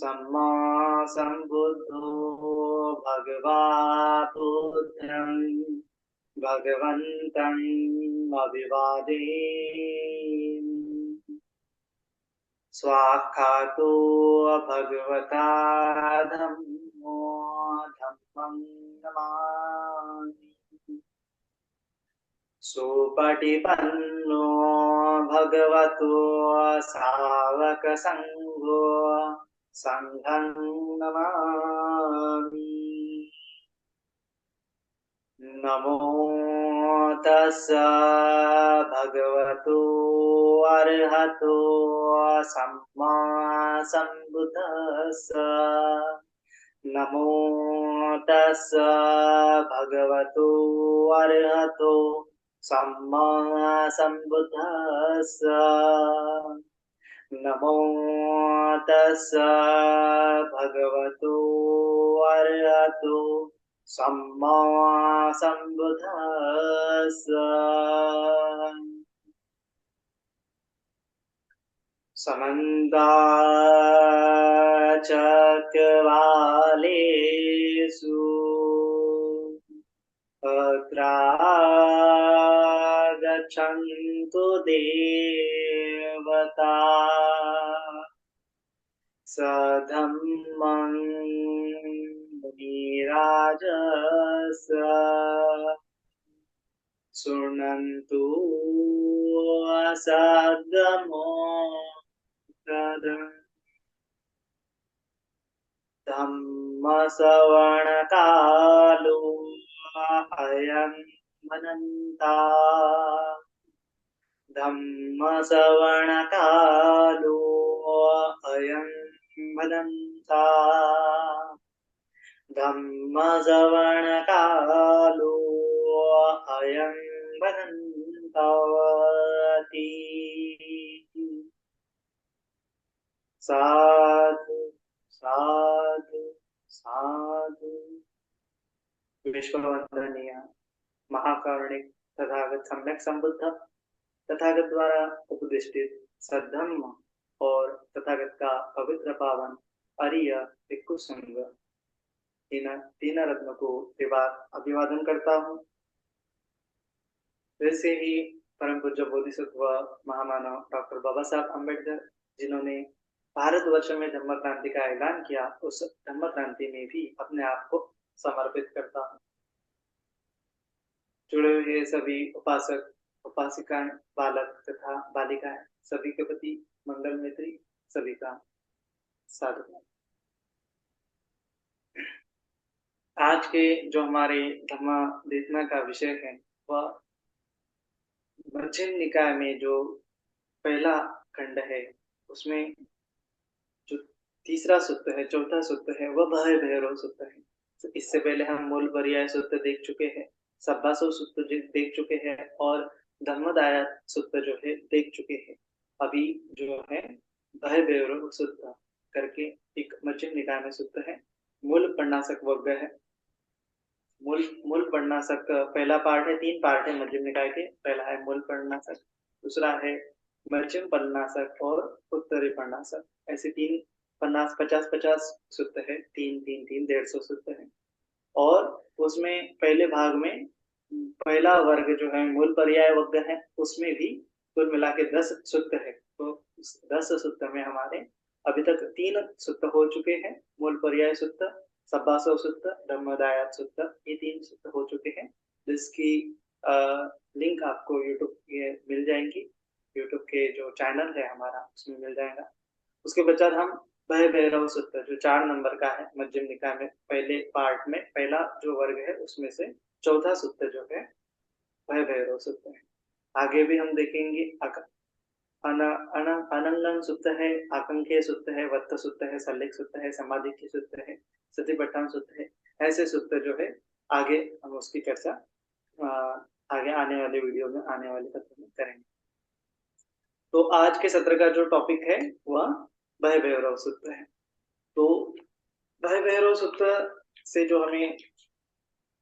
सम्मा सम्बुद्धो भगवा बुद्धं भगवन्तम् अभिवादेमि। स्वाक्षातो भगवता धम्मो धम्मं नमामि। सुपटिपन्नो भगवतो सावकसङ्घो सङ्घं नमामि। नमो तस्स भगवतो अरहतो सम्मा सम्बुद्धस्स। नमो तस्स भगवतो अरहतो सम्मा सम्बुद्धस्स। नमो तस्स भगवतो अरहतो सम्मा सम्बुद्धस्स। समन्ताचक्रवालेषु अत्रा गच्छन्तु देवता सधम्मं मुनिराजस शृण्वन्तु सद्गमो धम्मश्रवणकालो अयं भदन्ता। धम्मश्रवणकालो अयं भदन्ता। धम्मश्रवणकालो अयं भदन्ताति। साधु साधु साधु। विश्ववंदनीय महाकारुणिक तथागत सम्यक संबुद्ध तथागत द्वारा उपदिष्टित सद्धम्म और तथागत का पवित्र पावन अरिय भिक्खु संघ तीन रत्न को त्रिवार अभिवादन करता हूँ। वैसे ही परम पूज्य बोधिसत्व महामानव डॉक्टर बाबा साहब अम्बेडकर जिन्होंने भारतवर्ष में धम्म क्रांति का ऐलान किया, उस धम्म क्रांति में भी अपने आप को समर्पित करता हूँ। जुड़े हुए सभी उपासक उपासिकाएं, बालक तथा बालिकाएं, सभी के प्रति मंगल मैत्री, सभी का साधु। आज के जो हमारे धम्म देशना का विषय है वह मध्यम निकाय में जो पहला खंड है उसमें जो तीसरा सूत्र है, चौथा सूत्र है, वह भय भैरव सूत्र है। तो इससे पहले हम मूल पर्याय सूत्र देख चुके हैं, सब्बासव सूत्र देख चुके हैं और धम्मदायक सूत्र जो है देख चुके हैं। अभी जो है भय भैरव सूत्र करके एक मध्यम निकाय में सूत्र है। मूल पन्नासक वर्ग है। मूल पन्नासक पहला पार्ट है, 3 पार्ट है मध्यम निकाय के। पहला है मूल पन्नासक, दूसरा है मध्यम पन्नासक और उत्तरी पन्नासक। ऐसे 3 50 सूत्र है, 150 सूत्र है। और उसमें पहले भाग में पहला वर्ग जो है मूल पर्याय वर्ग है, उसमें भी कुल मिला के 10 सूत्र है। तो 10 सूत्र में हमारे अभी तक 3 सूत्र हो चुके हैं, मूल पर्याय सूत्र, सब्बासव सूत्र, धम्मदायक सूत्र, ये 3 सूत्र हो चुके हैं, जिसकी लिंक आपको यूट्यूब ये मिल जाएंगी। यूट्यूब के जो चैनल है हमारा उसमें मिल जाएगा। उसके पश्चात हम भय भैरव सूत्र जो 4 नंबर का है मध्यम निकाय में, पहले पार्ट में पहला जो वर्ग है उसमें से चौथा सूत्र जो है भय भैरव सूत्र है। आगे भी हम देखेंगे अनंगन सूत्र है, आकंकीय सूत्र है, वत्त सूत्र है, सल्लेख सूत्र है, समाधि सूत्र है, सतिपट्टन सूत्र है। ऐसे सूत्र जो है आगे हम उसकी चर्चा आगे आने वाले वीडियो में, आने वाले सत्र में करेंगे। तो आज के सत्र का जो टॉपिक है वह भय भैरव सूत्र है। तो भय भैरव सूत्र से जो हमें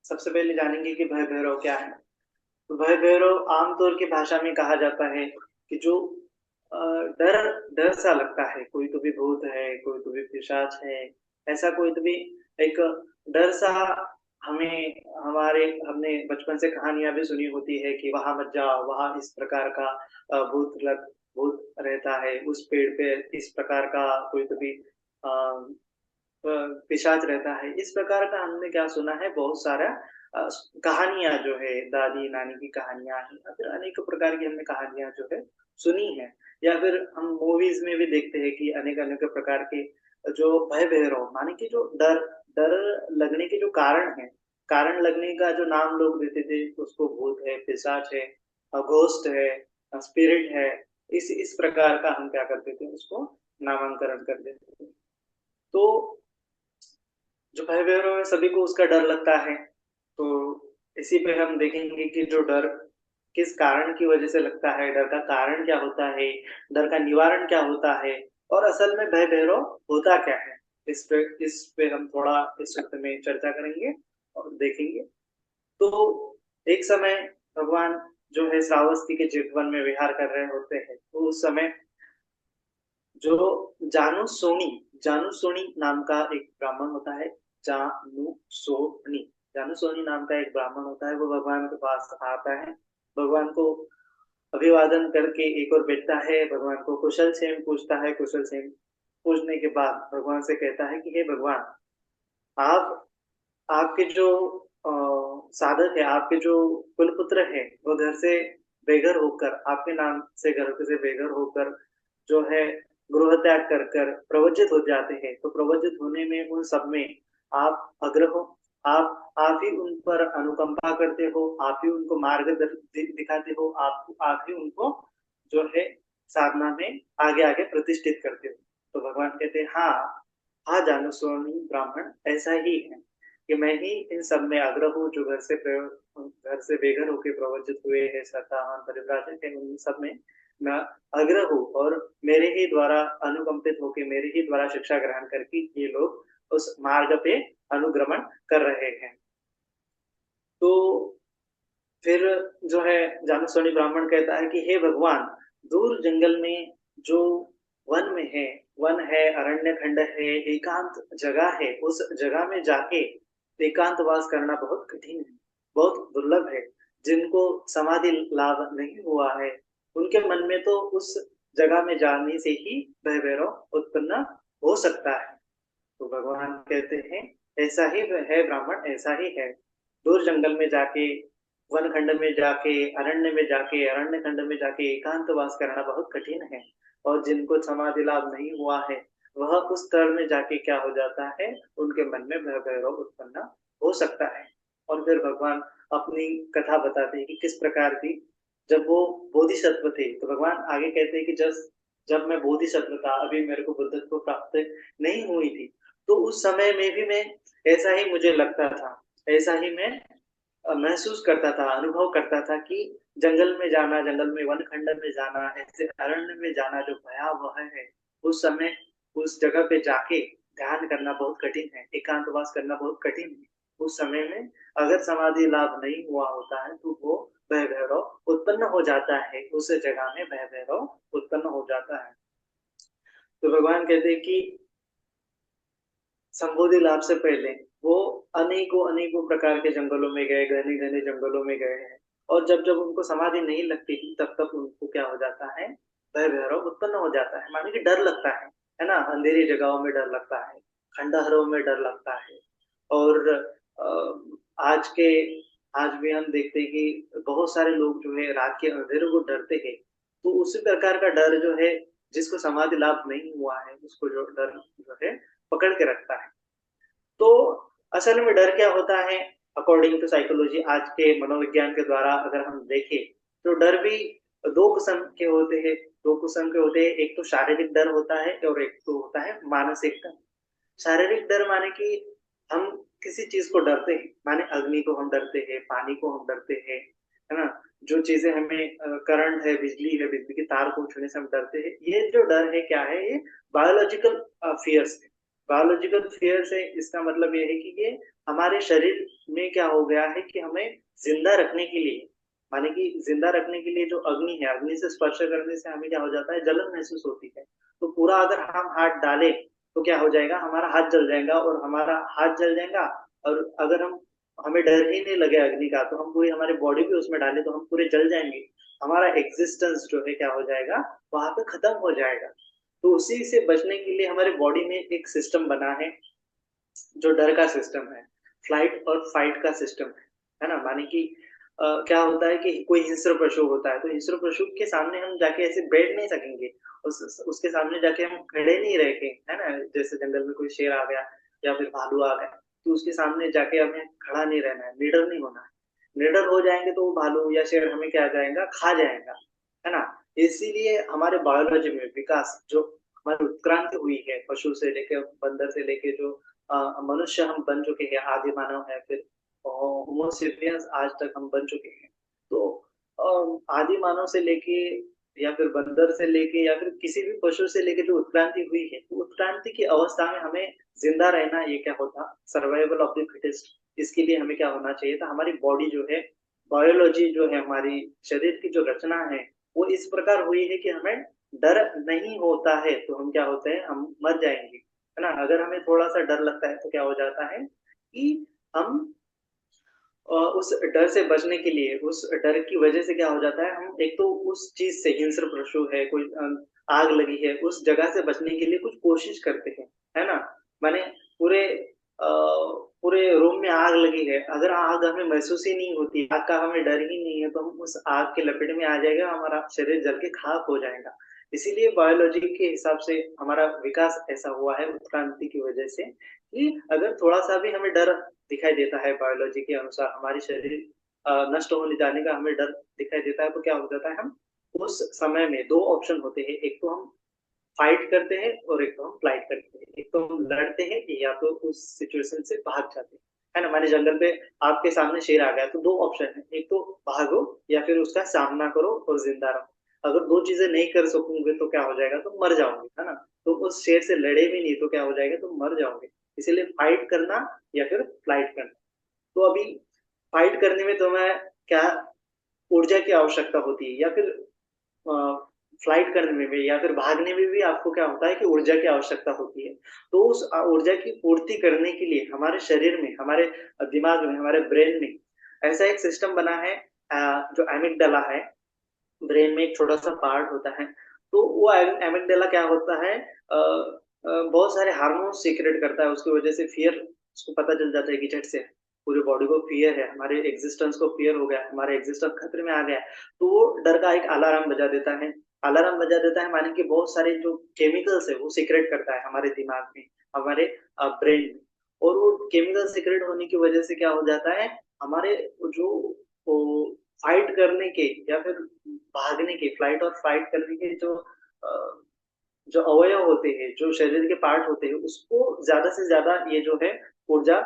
सबसे पहले जानेंगे कि भय भैरव क्या है। तो भय भैरव आमतौर की भाषा में कहा जाता है कि जो डर डर सा लगता है, कोई तो भी भूत है, कोई तो भी पिशाच है, ऐसा कोई तो भी एक डर सा हमें हमारे हमने बचपन से कहानियां भी सुनी होती है कि वहां मत जाओ, वहां इस प्रकार का भूत रहता है, उस पेड़ पे इस प्रकार का कोई तो भी अ, पिशाच रहता है। इस प्रकार का हमने क्या सुना है, बहुत सारा कहानियां जो है दादी नानी की कहानियां हैं, या फिर अनेक प्रकार की हमने कहानियां जो है सुनी है, या फिर हम मूवीज में भी देखते हैं कि अनेक अनेक प्रकार के जो भय भैरव माने कि जो डर डर लगने के जो कारण है, कारण लगने का जो नाम लोग देते थे उसको भूत है, पिशाच है, घोस्ट है, स्पिरिट है, इस प्रकार का हम क्या करते थे, उसको नामांकरण कर देते थे। तो जो भय भैरव है सभी को उसका डर लगता है। तो इसी पे हम देखेंगे कि जो डर किस कारण की वजह से लगता है, डर का कारण क्या होता है, डर का निवारण क्या होता है, और असल में भय भैरव होता क्या है। इस पे हम थोड़ा इस वक्त में चर्चा करेंगे और देखेंगे। तो एक समय भगवान जो है श्रावस्ती के चितवन में विहार कर रहे होते हैं, तो उस समय जो जानुसोनी जानुसोनी नाम का एक ब्राह्मण होता है। जानुसोनी जानुसोनी नाम का एक ब्राह्मण होता है, वो भगवान के पास आता है, भगवान को अभिवादन करके एक और बैठता है, भगवान को कुशल क्षेम पूछता है, कुशल क्षेम पूछने के बाद भगवान से कहता है कि हे भगवान, आप आपके जो साधक है, आपके जो कुलपुत्र है, वो घर से बेघर होकर, आपके नाम से घर से बेघर होकर जो है गृह त्याग कर कर प्रवज्जित हो जाते हैं, तो प्रवज्जित होने में उन सब में आप अग्र हो। आप ही उन पर अनुकंपा करते हो, आप ही उनको मार्ग दिखाते हो, आप ही उनको जो है साधना में आगे आगे प्रतिष्ठित करते हो। तो भगवान कहते हैं हाँ, हाँ जानो स्वामी ब्राह्मण, ऐसा ही है कि मैं ही इन सब में अग्र हूँ, जो घर से बेघर होकर प्रवज्जित हुए हैं, श्रद्धावान परिव्राजक है, उन सब में मैं अग्र हूँ, और मेरे ही द्वारा अनुकंपित होकर, मेरे ही द्वारा शिक्षा ग्रहण करके ये लोग उस मार्ग पे अनुगमन कर रहे हैं। तो फिर जो है जामसोनी ब्राह्मण कहता है कि हे भगवान, दूर जंगल में जो वन में है, वन है, अरण्य खंड है, एकांत जगह है, उस जगह में जाके एकांतवास करना बहुत कठिन है, बहुत दुर्लभ है। जिनको समाधि लाभ नहीं हुआ है, उनके मन में तो उस जगह में जाने से ही भय भैरव उत्पन्न हो सकता है। तो भगवान कहते हैं ऐसा ही है ब्राह्मण, ऐसा ही है। दूर जंगल में जाके, वन खंड में जाके, अरण्य में जाके, अरण्य खंड में जाके एकांतवास करना बहुत कठिन है, और जिनको समाधि लाभ नहीं हुआ है, वह उस स्थल में जाके क्या हो जाता है, उनके मन में भय भैरव उत्पन्न हो सकता है। और फिर भगवान अपनी कथा बताते हैं कि किस प्रकार की, जब वो बोधिसत्व थे, तो भगवान आगे कहते हैं कि जब जब मैं बोधिसत्व था, अभी मेरे को बुद्धत्व प्राप्त नहीं हुई थी, तो उस समय में भी मैं ऐसा ही मुझे लगता था, ऐसा ही मैं महसूस करता था, अनुभव करता था कि जंगल में जाना, जंगल में वन खंड में जाना, ऐसे अरण्य में जाना जो भयावह है, उस समय उस जगह पे जाके ध्यान करना बहुत कठिन है, एकांतवास करना बहुत कठिन है। उस समय में अगर समाधि लाभ नहीं हुआ होता है, तो वो भय भैरव उत्पन्न हो जाता है, उस जगह में भय भैरव उत्पन्न हो जाता है। तो भगवान कहते हैं कि संबोधि लाभ से पहले वो अनेकों अनेकों प्रकार के जंगलों में गए, घने घने जंगलों में गए हैं, और जब जब उनको समाधि नहीं लगती थी, तब तब उनको क्या हो जाता है, भय भैरव उत्पन्न हो जाता है, माने कि डर लगता है ना, अंधेरी जगहों में डर लगता है, खंडहरों में डर लगता है। और आज के आज भी हम देखते हैं कि बहुत सारे लोग जो है रात के अंधेरों को डरते हैं। तो उसी प्रकार का डर जो है, जिसको समाधि लाभ नहीं हुआ है, उसको जो डर जो है पकड़ के रखता है। तो असल में डर क्या होता है, अकॉर्डिंग टू साइकोलॉजी, आज के मनोविज्ञान के द्वारा अगर हम देखें, तो डर भी दो किस्म के होते हैं। दो किस्म के होते हैं, एक तो शारीरिक डर होता है और एक तो होता है मानसिक डर। शारीरिक डर माने कि हम किसी चीज को डरते हैं, माने अग्नि को हम डरते हैं, पानी को हम डरते हैं, है ना, जो चीजें हमें करंट है, बिजली है, बिजली के तार को छूने से हम डरते हैं, ये जो डर है क्या है, ये बायोलॉजिकल फियर्स है। बायोलॉजिकल फियर्स है, इसका मतलब ये है कि ये हमारे शरीर में क्या हो गया है कि हमें जिंदा रखने के लिए, माने कि जिंदा रखने के लिए जो अग्नि है, अग्नि से स्पर्श करने से हमें क्या हो जाता है, जलन महसूस होती है। तो पूरा अगर हम हाथ डालें तो क्या हो जाएगा, हमारा हाथ जल जाएगा, और हमारा हाथ जल जाएगा। और अगर हम हमें डर ही नहीं लगे अग्नि का, तो हम पूरी हमारी बॉडी भी उसमें डालें तो हम पूरे जल जाएंगे। हमारा एग्जिस्टेंस जो है क्या हो जाएगा, वहां पे खत्म हो जाएगा। तो उसी से बचने के लिए हमारे बॉडी में एक सिस्टम बना है, जो डर का सिस्टम है, फ्लाइट और फाइट का सिस्टम है ना? माने कि क्या होता है कि कोई हिंस्र पशु होता है, तो हिंस्र पशु के सामने हम जाके ऐसे बैठ नहीं सकेंगे, उसके सामने जाके हम खड़े नहीं रह के, है ना? जैसे जंगल में कोई शेर आ गया या फिर भालू आ गया, तो उसके सामने जाके हमें खड़ा नहीं रहना है, निडर नहीं होना है। निडर हो जाएंगे तो वो भालू या शेर हमें क्या जाएगा, खा जाएगा, है ना? इसीलिए हमारे बायोलॉजी में विकास जो हमारी उत्क्रांति हुई है, पशु से लेके बंदर से लेके जो मनुष्य हम बन चुके हैं, आदि मानव है, फिर होमो सेपियंस आज तक हम बन चुके हैं। तो आदि मानव से लेके या फिर बंदर से लेके या फिर किसी भी पशु से लेके जो उत्क्रांति हुई है, तो उत्क्रांति की अवस्था में हमें जिंदा रहना, ये क्या होता, सर्वाइवल ऑफ द फिटेस्ट। इसके लिए हमें क्या होना चाहिए था, हमारी बॉडी जो है, बायोलॉजी जो है, हमारी शरीर की जो रचना है, वो इस प्रकार हुई है कि हमें डर नहीं होता है, तो हम क्या होते हैं, हम मर जाएंगे, है ना? अगर हमें थोड़ा-सा डर लगता है तो क्या हो जाता है कि हम उस डर से बचने के लिए, उस डर की वजह से क्या हो जाता है, हम एक तो उस चीज़ से, हिंस्र पशु है, कोई आग लगी है, उस जगह से बचने के लिए कुछ कोशिश करते हैं, है ना? माने पूरे पूरे रूम में आग लगी है, अगर आग हमें महसूस ही नहीं होती, आग का हमें डर ही नहीं है, तो हम उस आग के लपेट में आ जाएगा, हमारा शरीर जल के खाक हो जाएगा। इसीलिए बायोलॉजी के हिसाब से हमारा विकास ऐसा हुआ है उत्क्रांति की वजह से, कि अगर थोड़ा-सा भी हमें डर दिखाई देता है, बायोलॉजी के अनुसार हमारी शरीर नष्ट होने जाने का हमें डर दिखाई देता है, तो क्या हो जाता है, हम उस समय में 2 ऑप्शन होते हैं, एक तो हम फाइट करते हैं और एक तो हम फ्लाइट करते हैं। एक तो हम लड़ते हैं या तो उस सिचुएशन से भाग जाते हैं, है ना? माने जंगल पे आपके सामने शेर आ गया, तो 2 ऑप्शन है, एक तो भागो या फिर उसका सामना करो और ज़िंदा रहो। अगर 2 चीज़ें नहीं कर सकोगे तो क्या हो जाएगा, तुम मर जाओगे, है ना? तो उस शेर से लड़े भी नहीं तो क्या हो जाएगा, तुम मर जाओगे। इसीलिए फाइट करना या फिर फ्लाइट करना। तो अभी फाइट करने में तुम्हें क्या ऊर्जा की आवश्यकता होती है, या फिर अ, फ्लाइट करने में भी या फिर भागने में भी आपको क्या होता है कि ऊर्जा की आवश्यकता होती है। तो उस ऊर्जा की पूर्ति करने के लिए हमारे शरीर में, हमारे दिमाग में, हमारे ब्रेन में ऐसा एक सिस्टम बना है, जो एमिगडाला है, ब्रेन में एक छोटा-सा पार्ट होता है। तो वो एमिगडाला क्या होता है, बहुत सारे हार्मोन्स सीक्रेट करता है, उसकी वजह से फ़ियर उसको पता चल जाता है कि झट से पूरी बॉडी को फ़ियर है, हमारे एक्जिस्टेंस को फ़ियर हो गया, हमारा एक्जिस्टेंस खतरे में आ गया है। तो वो डर का एक अलार्म बजा देता है। अलार्म बजा देता है माने कि बहुत सारे जो केमिकल्स है वो सीक्रेट करता है हमारे दिमाग में, हमारे ब्रेन में। और वो केमिकल सीक्रेट होने की वजह से क्या हो जाता है, हमारे जो वो फाइट करने के या फिर भागने के, फ्लाइट और फाइट करने के अ, जो अवयव होते हैं, जो शरीर के पार्ट होते हैं, उसको ज़्यादा से ज़्यादा ये जो है ऊर्जा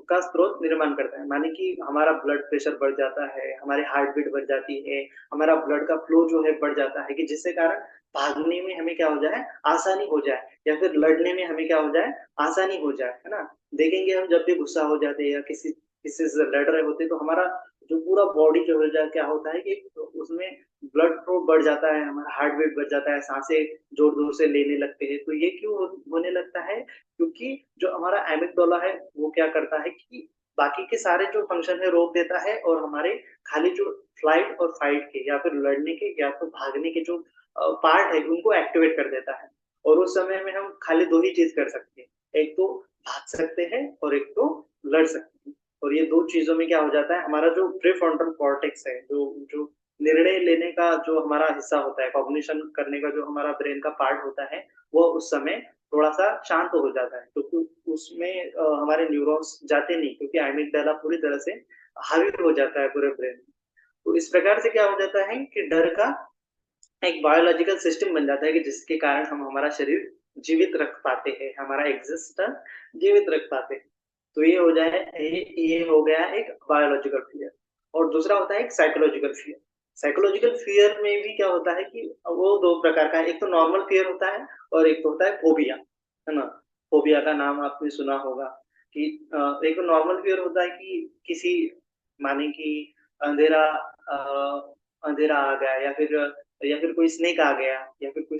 का स्रोत निर्माण करता है। माने कि हमारा ब्लड प्रेशर बढ़ जाता है, हमारी हार्ट बीट बढ़ जाती है, हमारा ब्लड का फ्लो जो है बढ़ जाता है, कि जिससे कारण भागने में हमें क्या हो जाए, आसानी हो जाए, या फिर लड़ने में हमें क्या हो जाए, आसानी हो जाए, है ना? देखेंगे हम जब भी गुस्सा हो जाते हैं या किसी से लड़ रहे होते हैं, तो हमारा जो पूरा बॉडी जो है क्या होता है कि उसमें ब्लड फ्लो बढ़ जाता है, हमारा हार्ट बीट बढ़ जाता है, साँसें ज़ोर-ज़ोर से लेने लगते हैं। तो ये क्यों होने लगता है? क्योंकि जो हमारा एमिगडाला है, वो क्या करता है कि बाकी के सारे जो फंक्शन है रोक देता है, और हमारे खाली जो फ्लाइट और फाइट के या फिर लड़ने के या तो भागने के जो पार्ट है, उनको एक्टिवेट कर देता है। और उस समय में हम खाली 2 ही चीज़ कर सकते हैं। एक तो भाग सकते हैं और एक तो लड़ सकते हैं। और ये 2 चीज़ों में क्या हो जाता है, हमारा जो प्रीफ्रंटल कॉर्टेक्स है, जो जो निर्णय लेने का जो हमारा हिस्सा होता है, कॉग्निशन करने का जो हमारा ब्रेन का पार्ट होता है, वो उस समय थोड़ा-सा शांत हो जाता है। तो उसमें हमारे न्यूरॉन्स जाते नहीं, क्योंकि एमिगडाला पूरी तरह से हावी हो जाता है पूरे ब्रेन में। तो इस प्रकार से क्या हो जाता है कि डर का एक बायोलॉजिकल सिस्टम बन जाता है, कि जिसके कारण हम हमारा शरीर जीवित रख पाते हैं, हमारा एग्जिस्टेंस जीवित रख पाते हैं। तो ये हो गया एक बायोलॉजिकल फ़ियर। और दूसरा होता है एक साइकोलॉजिकल फ़ियर। साइकोलॉजिकल फ़ियर में भी क्या होता है कि वो 2 प्रकार का है, एक तो नॉर्मल फ़ियर होता है और एक तो होता है फ़ोबिया, है ना? फ़ोबिया का नाम आपने सुना होगा कि एक तो नॉर्मल फ़ियर होता है कि किसी, माने कि अंधेरा अंधेरा आ गया, या फिर कोई स्नेक आ गया, या फिर कोई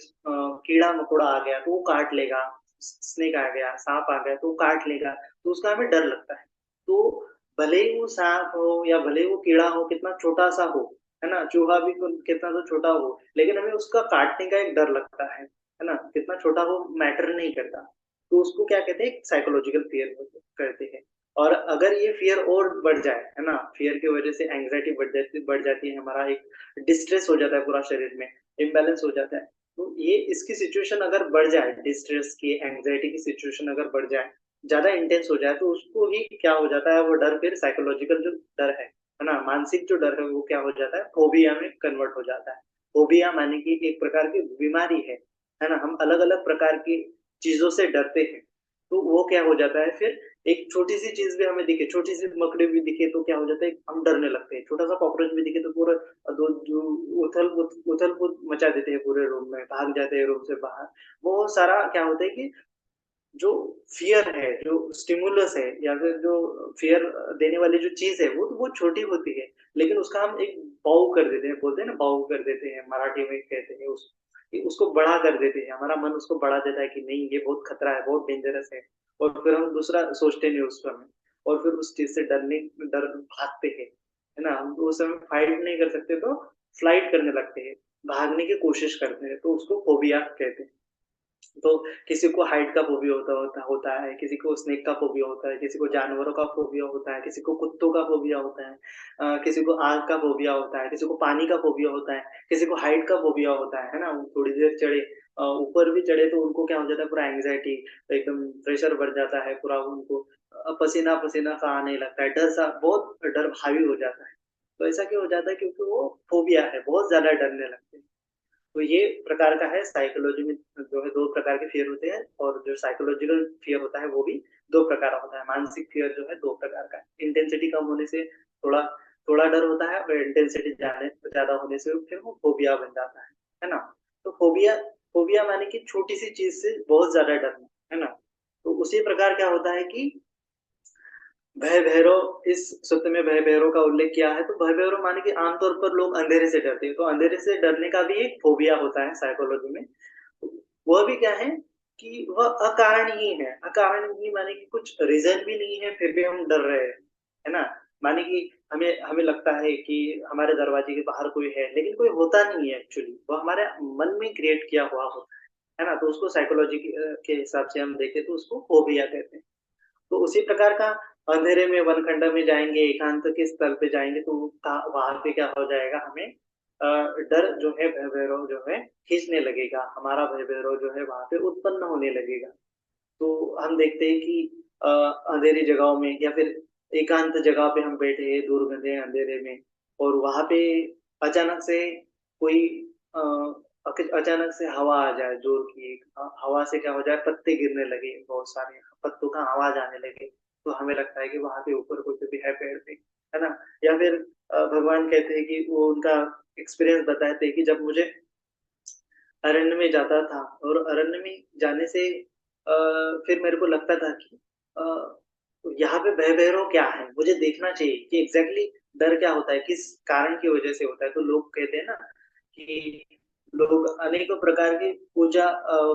कीड़ा मकोड़ा आ गया तो वो काट लेगा। स्नेक आ गया, सांप आ गया तो वो काट लेगा, तो उसका हमें डर लगता है। तो भले ही वो सांप हो या भले ही वो कीड़ा हो, कितना छोटा सा हो, है ना, चूहा भी कितना तो छोटा हो, लेकिन हमें उसका काटने का एक डर लगता है ना, कितना छोटा हो मैटर नहीं करता। तो उसको क्या कहते हैं, साइकोलॉजिकल फियर कहते हैं। और अगर ये फ़ियर और बढ़ जाए, है ना? फ़ियर की वज़ह से एंग्ज़ायटी बढ़ जाती है, हमारा एक डिस्ट्रेस हो जाता है पूरा शरीर में, इम्बैलेंस हो जाता है। तो ये इसकी सिचुएशन अगर बढ़ जाए, डिस्ट्रेस की, एंग्ज़ायटी की सिचुएशन अगर बढ़ जाए, ज़्यादा इंटेंस हो जाए, तो उसको ही क्या हो जाता है, वो डर फिर साइकोलॉजिकल जो डर है ना? मानसिक जो डर है, वो क्या हो जाता है, फ़ोबिया में कन्वर्ट हो जाता है। फ़ोबिया माने कि एक प्रकार की बीमारी है ना? हम अलग-अलग प्रकार की चीज़ों से डरते हैं, तो वो क्या हो जाता है फिर, एक छोटी-सी चीज़ भी हमें दिखे, छोटी-सी मकड़ी भी दिखे तो क्या हो जाता है, हम डरने लगते हैं। छोटा-सा कॉकरोच भी दिखे तो पूरा दो जो उथल-पुथ मचा देते हैं पूरे रूम में, भाग जाते हैं रूम से बाहर। वो सारा क्या होता है कि जो फ़ियर है, जो स्टिमुलस है या फिर जो फ़ियर देने वाली जो चीज़ है, वो छोटी होती है, लेकिन उसका हम एक बाउ कर देते हैं, बोलते हैं ना बाउ कर देते हैं, मराठी में कहते हैं कि उसको बड़ा कर देते हैं, हमारा मन उसको बढ़ा देता है कि नहीं ये बहुत खतरा है, बहुत डेंजरस है, और फिर हम दूसरा सोचते नहीं उस समय, और फिर उस चीज़ से डर भागते हैं, है ना? हम उस समय फाइट नहीं कर सकते तो फ्लाइट करने लगते हैं, भागने की कोशिश करते हैं, तो उसको फ़ोबिया कहते हैं। तो किसी को हाइट का फ़ोबिया होता है, किसी को स्नेक का फ़ोबिया होता है, किसी को जानवरों का फ़ोबिया होता है, किसी को कुत्तों का फ़ोबिया होता है, किसी को आग का फ़ोबिया होता है, किसी को पानी का फ़ोबिया होता है, किसी को हाइट का फ़ोबिया होता है ना? वो थोड़ी देर चढ़े, ऊपर भी चढ़े तो उनको क्या हो जाता है, पूरा एंग्ज़ायटी, एकदम प्रेशर बढ़ जाता है, पूरा उनको पसीना-पसीना सा आने लगता है, डर सा बहुत डर हावी हो जाता है। तो ऐसा क्यों हो जाता है, क्योंकि वो फ़ोबिया है, बहुत ज़्यादा डरने लगते हैं। तो ये प्रकार का है, साइकोलॉजी में जो है 2 प्रकार के फ़ियर होते हैं, और जो साइकोलॉजिकल फ़ियर होता है वो भी 2 प्रकार का होता है। मानसिक फ़ियर जो है 2 प्रकार का है। इंटेंसिटी कम होने से थोड़ा थोड़ा डर होता है, और इंटेंसिटी ज़्यादा होने से फिर वो फ़ोबिया बन जाता है ना? तो फ़ोबिया फ़ोबिया माने कि छोटी-सी चीज़ से बहुत ज़्यादा डरना, है ना? तो उसी प्रकार क्या होता है कि भय भैरव, इस सूत्र में भय भैरव का उल्लेख किया है, तो भय भैरव माने कि आमतौर पर लोग अंधेरे से डरते हैं, तो अंधेरे से डरने का भी एक फ़ोबिया होता है साइकोलॉजी में। वह भी क्या है कि वह अकारण ही है, अकारण ही माने कि कुछ रीज़न भी नहीं है, फिर भी हम डर रहे हैं, है ना? माने कि हमें हमें लगता है कि हमारे दरवाजे के बाहर कोई है, लेकिन कोई होता नहीं है एक्चुअली, वो हमारे मन में क्रिएट किया हुआ होता है ना? तो उसको साइकोलॉजी के हिसाब से हम देखें तो उसको फ़ोबिया कहते हैं। तो उसी प्रकार का अंधेरे में वनखंड में जाएँगे, एकांत के स्थल पे जाएँगे तो वहाँ पे क्या हो जाएगा, हमें डर जो है, भय भैरव जो है खींचने लगेगा, हमारा भय भैरव जो है वहाँ पे उत्पन्न होने लगेगा। तो हम देखते हैं कि अंधेरी जगहों में या फिर एकांत जगह पे हम बैठे हैं, दुर्गंधे अंधेरे में, और वहाँ पे अचानक से कोई अ, अचानक से हवा आ जाए जोर की, हवा से क्या हो जाए, पत्ते गिरने लगे, बहुत सारे पत्तों का आवाज़ आने लगे, तो हमें लगता है कि वहाँ पे ऊपर कुछ भी है पेड़ पे, है ना? या फिर भगवान कहते हैं कि वो उनका एक्सपीरियंस बताते हैं कि जब मुझे अरण्य में जाता था, और अरण्य में जाने से फिर मेरे को लगता था कि यहाँ पे भय भैरव क्या है? मुझे देखना चाहिए कि एग्ज़ैक्टली डर क्या होता है, किस कारण की वज़ह से होता है। तो लोग कहते हैं ना कि लोग अनेकों प्रकार की पूजा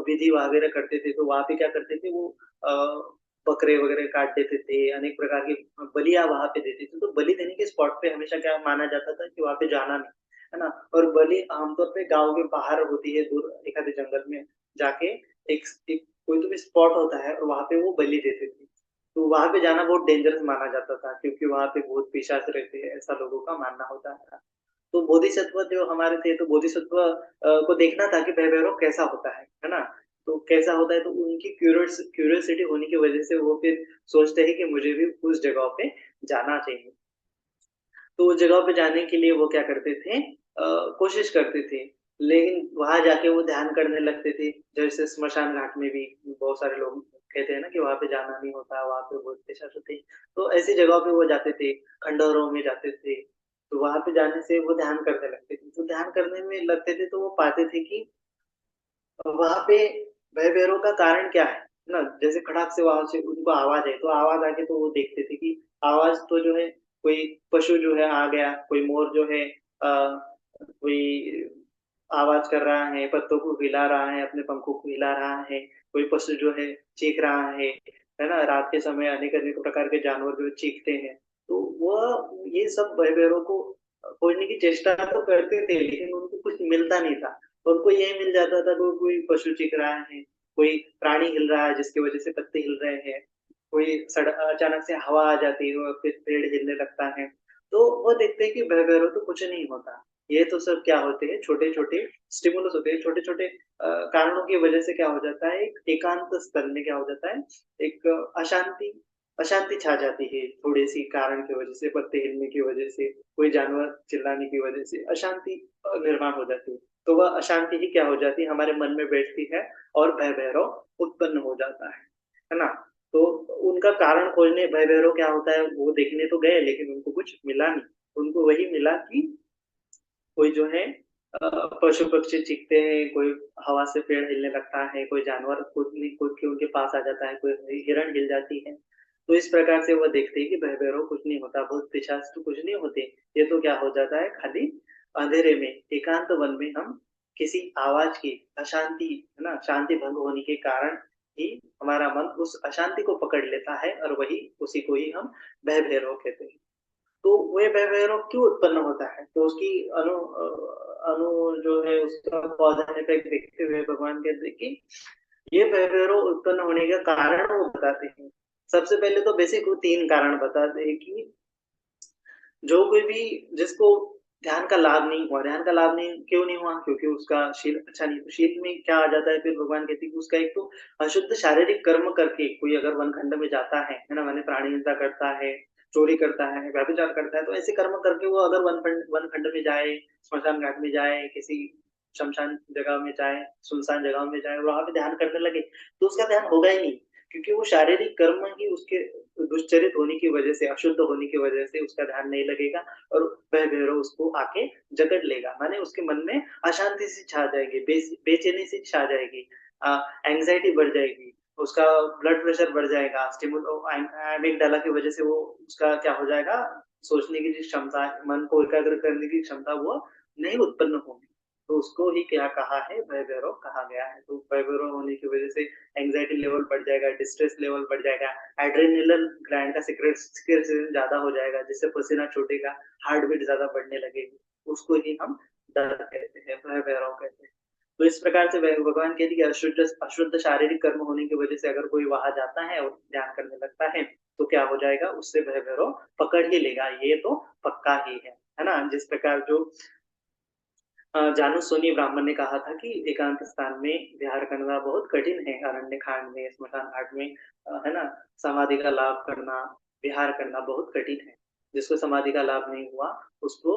विधि वगैरह करते थे, तो वहाँ पे क्या करते थे, वो अ, बकरे वगैरह काट देते थे, अनेक प्रकार की बलियाँ वहाँ पे देते थे। तो बलि देने के स्पॉट पे हमेशा क्या माना जाता था कि वहाँ पे जाना नहीं, है ना? और बलि आमतौर पे गाँव के बाहर होती है, दूर एक आधे जंगल में जाके एक कोई तो भी स्पॉट होता है, और वहाँ पे वो बलि देते थे। तो वहाँ पे जाना बहुत डेंजरस माना जाता था, क्योंकि वहाँ पे भूत पिशाच रहते हैं, ऐसा लोगों का मानना होता था। तो बोधिसत्व जो हमारे थे, तो बोधिसत्व को देखना था कि भय भैरव कैसा होता है ना? तो कैसा होता है, तो उनकी क्यूरियोसिटी होने की वजह से वो फिर सोचते हैं कि मुझे भी उस जगह पे जाना चाहिए। तो उस जगह पे जाने के लिए वो क्या करते थे, कोशिश करते थे। लेकिन वहाँ जाके वो ध्यान करने लगते थे। जैसे स्मशान घाट में भी बहुत सारे लोग कहते हैं ना कि वहाँ पे जाना नहीं होता, वहाँ पे भूत पिशाच होते हैं। तो ऐसी जगह पे वो जाते थे, खंडहरों में जाते थे। तो वहाँ पे जाने से वो ध्यान करने लगते थे। तो ध्यान करने में लगते थे तो वो पाते थे कि वहाँ पे भय भैरव का कारण क्या है ना? जैसे खड़ाक से वहाँ से उनको आवाज़ आई, तो आवाज़ आके तो वो देखते थे कि आवाज़ तो जो है कोई पशु जो है आ गया, कोई मोर जो है कोई आवाज कर रहा है, पत्तों को हिला रहा है, अपने पंखों को हिला रहा है, कोई पशु जो है चीख रहा है ना? रात के समय अनेक-अनेक प्रकार के जानवर जो चीखते हैं, तो वह ये सब भय-भैरव को खोजने की चेष्टा तो करते थे, लेकिन उनको कुछ मिलता नहीं था। उनको ये मिल जाता था कि कोई पशु चीख रहा है, कोई प्राणी हिल रहा है जिसकी वजह से पत्ते हिल रहे हैं, कोई अचानक से हवा आ जाती है और फिर पेड़ हिलने लगता है। तो वो देखते हैं कि भय-भैरव तो कुछ नहीं होता। ये तो सब क्या होते हैं, छोटे-छोटे स्टिमुलस होते हैं, छोटे-छोटे कारणों की वजह से क्या हो जाता है, एक एकांत स्तर में क्या हो जाता है, एक अशांति अशांति छा जाती है, थोड़ी-सी कारण की वजह से, पत्ते हिलने की वजह से, कोई जानवर चिल्लाने की वजह से अशांति निर्माण हो जाती है। तो वह अशांति ही क्या हो जाती है, हमारे मन में बैठती है और भय-भैरव उत्पन्न हो जाता है ना? तो उनका कारण खोजने भय-भैरव क्या होता है, वो देखने तो गए लेकिन उनको कुछ मिला नहीं। उनको वही मिला कि कोई जो है पशु-पक्षी चीखते हैं, कोई हवा से पेड़ हिलने लगता है, कोई जानवर कूद के उनके पास आ जाता है, कोई हिरण हिल जाती है। तो इस प्रकार से वो देखते हैं कि भय-भैरव कुछ नहीं होता, भूत-पिशाच तो कुछ नहीं होते। ये तो क्या हो जाता है, खाली अंधेरे में, एकांत वन में हम किसी आवाज़ की अशांति, है ना? शांति भंग होने के कारण ही हमारा मन उस अशांति को पकड़ लेता है और वही उसी को ही हम भय-भैरव कहते हैं। तो वह भय-भैरव क्यों उत्पन्न होता है? तो उसकी अणु जो है उसका कॉज़ एंड इफेक्ट देखते हुए भगवान कहते हैं कि ये भय-भैरव उत्पन्न होने का कारण वो बताते हैं। सबसे पहले तो बेसिक वो 3 कारण बताते हैं कि जो कोई भी जिसको ध्यान का लाभ नहीं हुआ, ध्यान का लाभ नहीं क्यों नहीं हुआ? क्योंकि उसका शील अच्छा नहीं, तो शील में क्या आ जाता है, फिर भगवान कहते हैं कि उसका एक तो अशुद्ध शारीरिक कर्म करके कोई अगर वनखंड में जाता है ना? माने प्राणी हिंसा करता है, चोरी करता है, व्यभिचार करता है, तो ऐसे कर्म करके वो अगर वनखंड में जाए, स्मशान घाट में जाए, किसी श्मशान जगह में जाए, सुनसान जगह में जाए, वहाँ पे ध्यान करने लगे, तो उसका ध्यान होगा ही नहीं। क्योंकि वो शारीरिक कर्म ही उसके दुष्चरित होने की वजह से, अशुद्ध होने की वजह से उसका ध्यान नहीं लगेगा और वह भैरव उसको आके जकड़ लेगा। माने उसके मन में अशांति सी छा जाएगी, बेचैनी सी छा जाएगी, एंग्ज़ायटी बढ़ जाएगी, उसका ब्लड प्रेशर बढ़ जाएगा, एमिगडाला की वजह से वो उसका क्या हो जाएगा, सोचने की जो क्षमता है, मन को एकाग्र करने की क्षमता वो नहीं उत्पन्न होगी। तो उसको ही क्या कहा है, भय भैरव कहा गया है। तो भय भैरव होने की वजह से एंग्ज़ायटी लेवल बढ़ जाएगा, डिस्ट्रेस लेवल बढ़ जाएगा, एड्रेनालिन ग्लैंड का सिक्रेशन ज़्यादा हो जाएगा, जिससे पसीना छूटेगा, हार्ट बीट ज़्यादा बढ़ने लगेगी। उसको ही हम डर कहते हैं, भय भैरव कहते हैं। तो इस प्रकार से भगवान कहते हैं कि अशुद्ध अशुद्ध शारीरिक कर्म होने की वजह से अगर कोई वहाँ जाता है और ध्यान करने लगता है, तो क्या हो जाएगा, उससे भय भैरव पकड़ ही लेगा, ये तो पक्का ही है ना? जिस प्रकार जो जानुसोनी ब्राह्मण ने कहा था कि एकांत स्थान में विहार करना बहुत कठिन है, अरण्य कांड में, स्मशान घाट में है ना? समाधि का लाभ करना, विहार करना बहुत कठिन है। जिसको समाधि का लाभ नहीं हुआ, उसको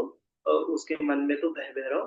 उसके मन में तो भय भैरव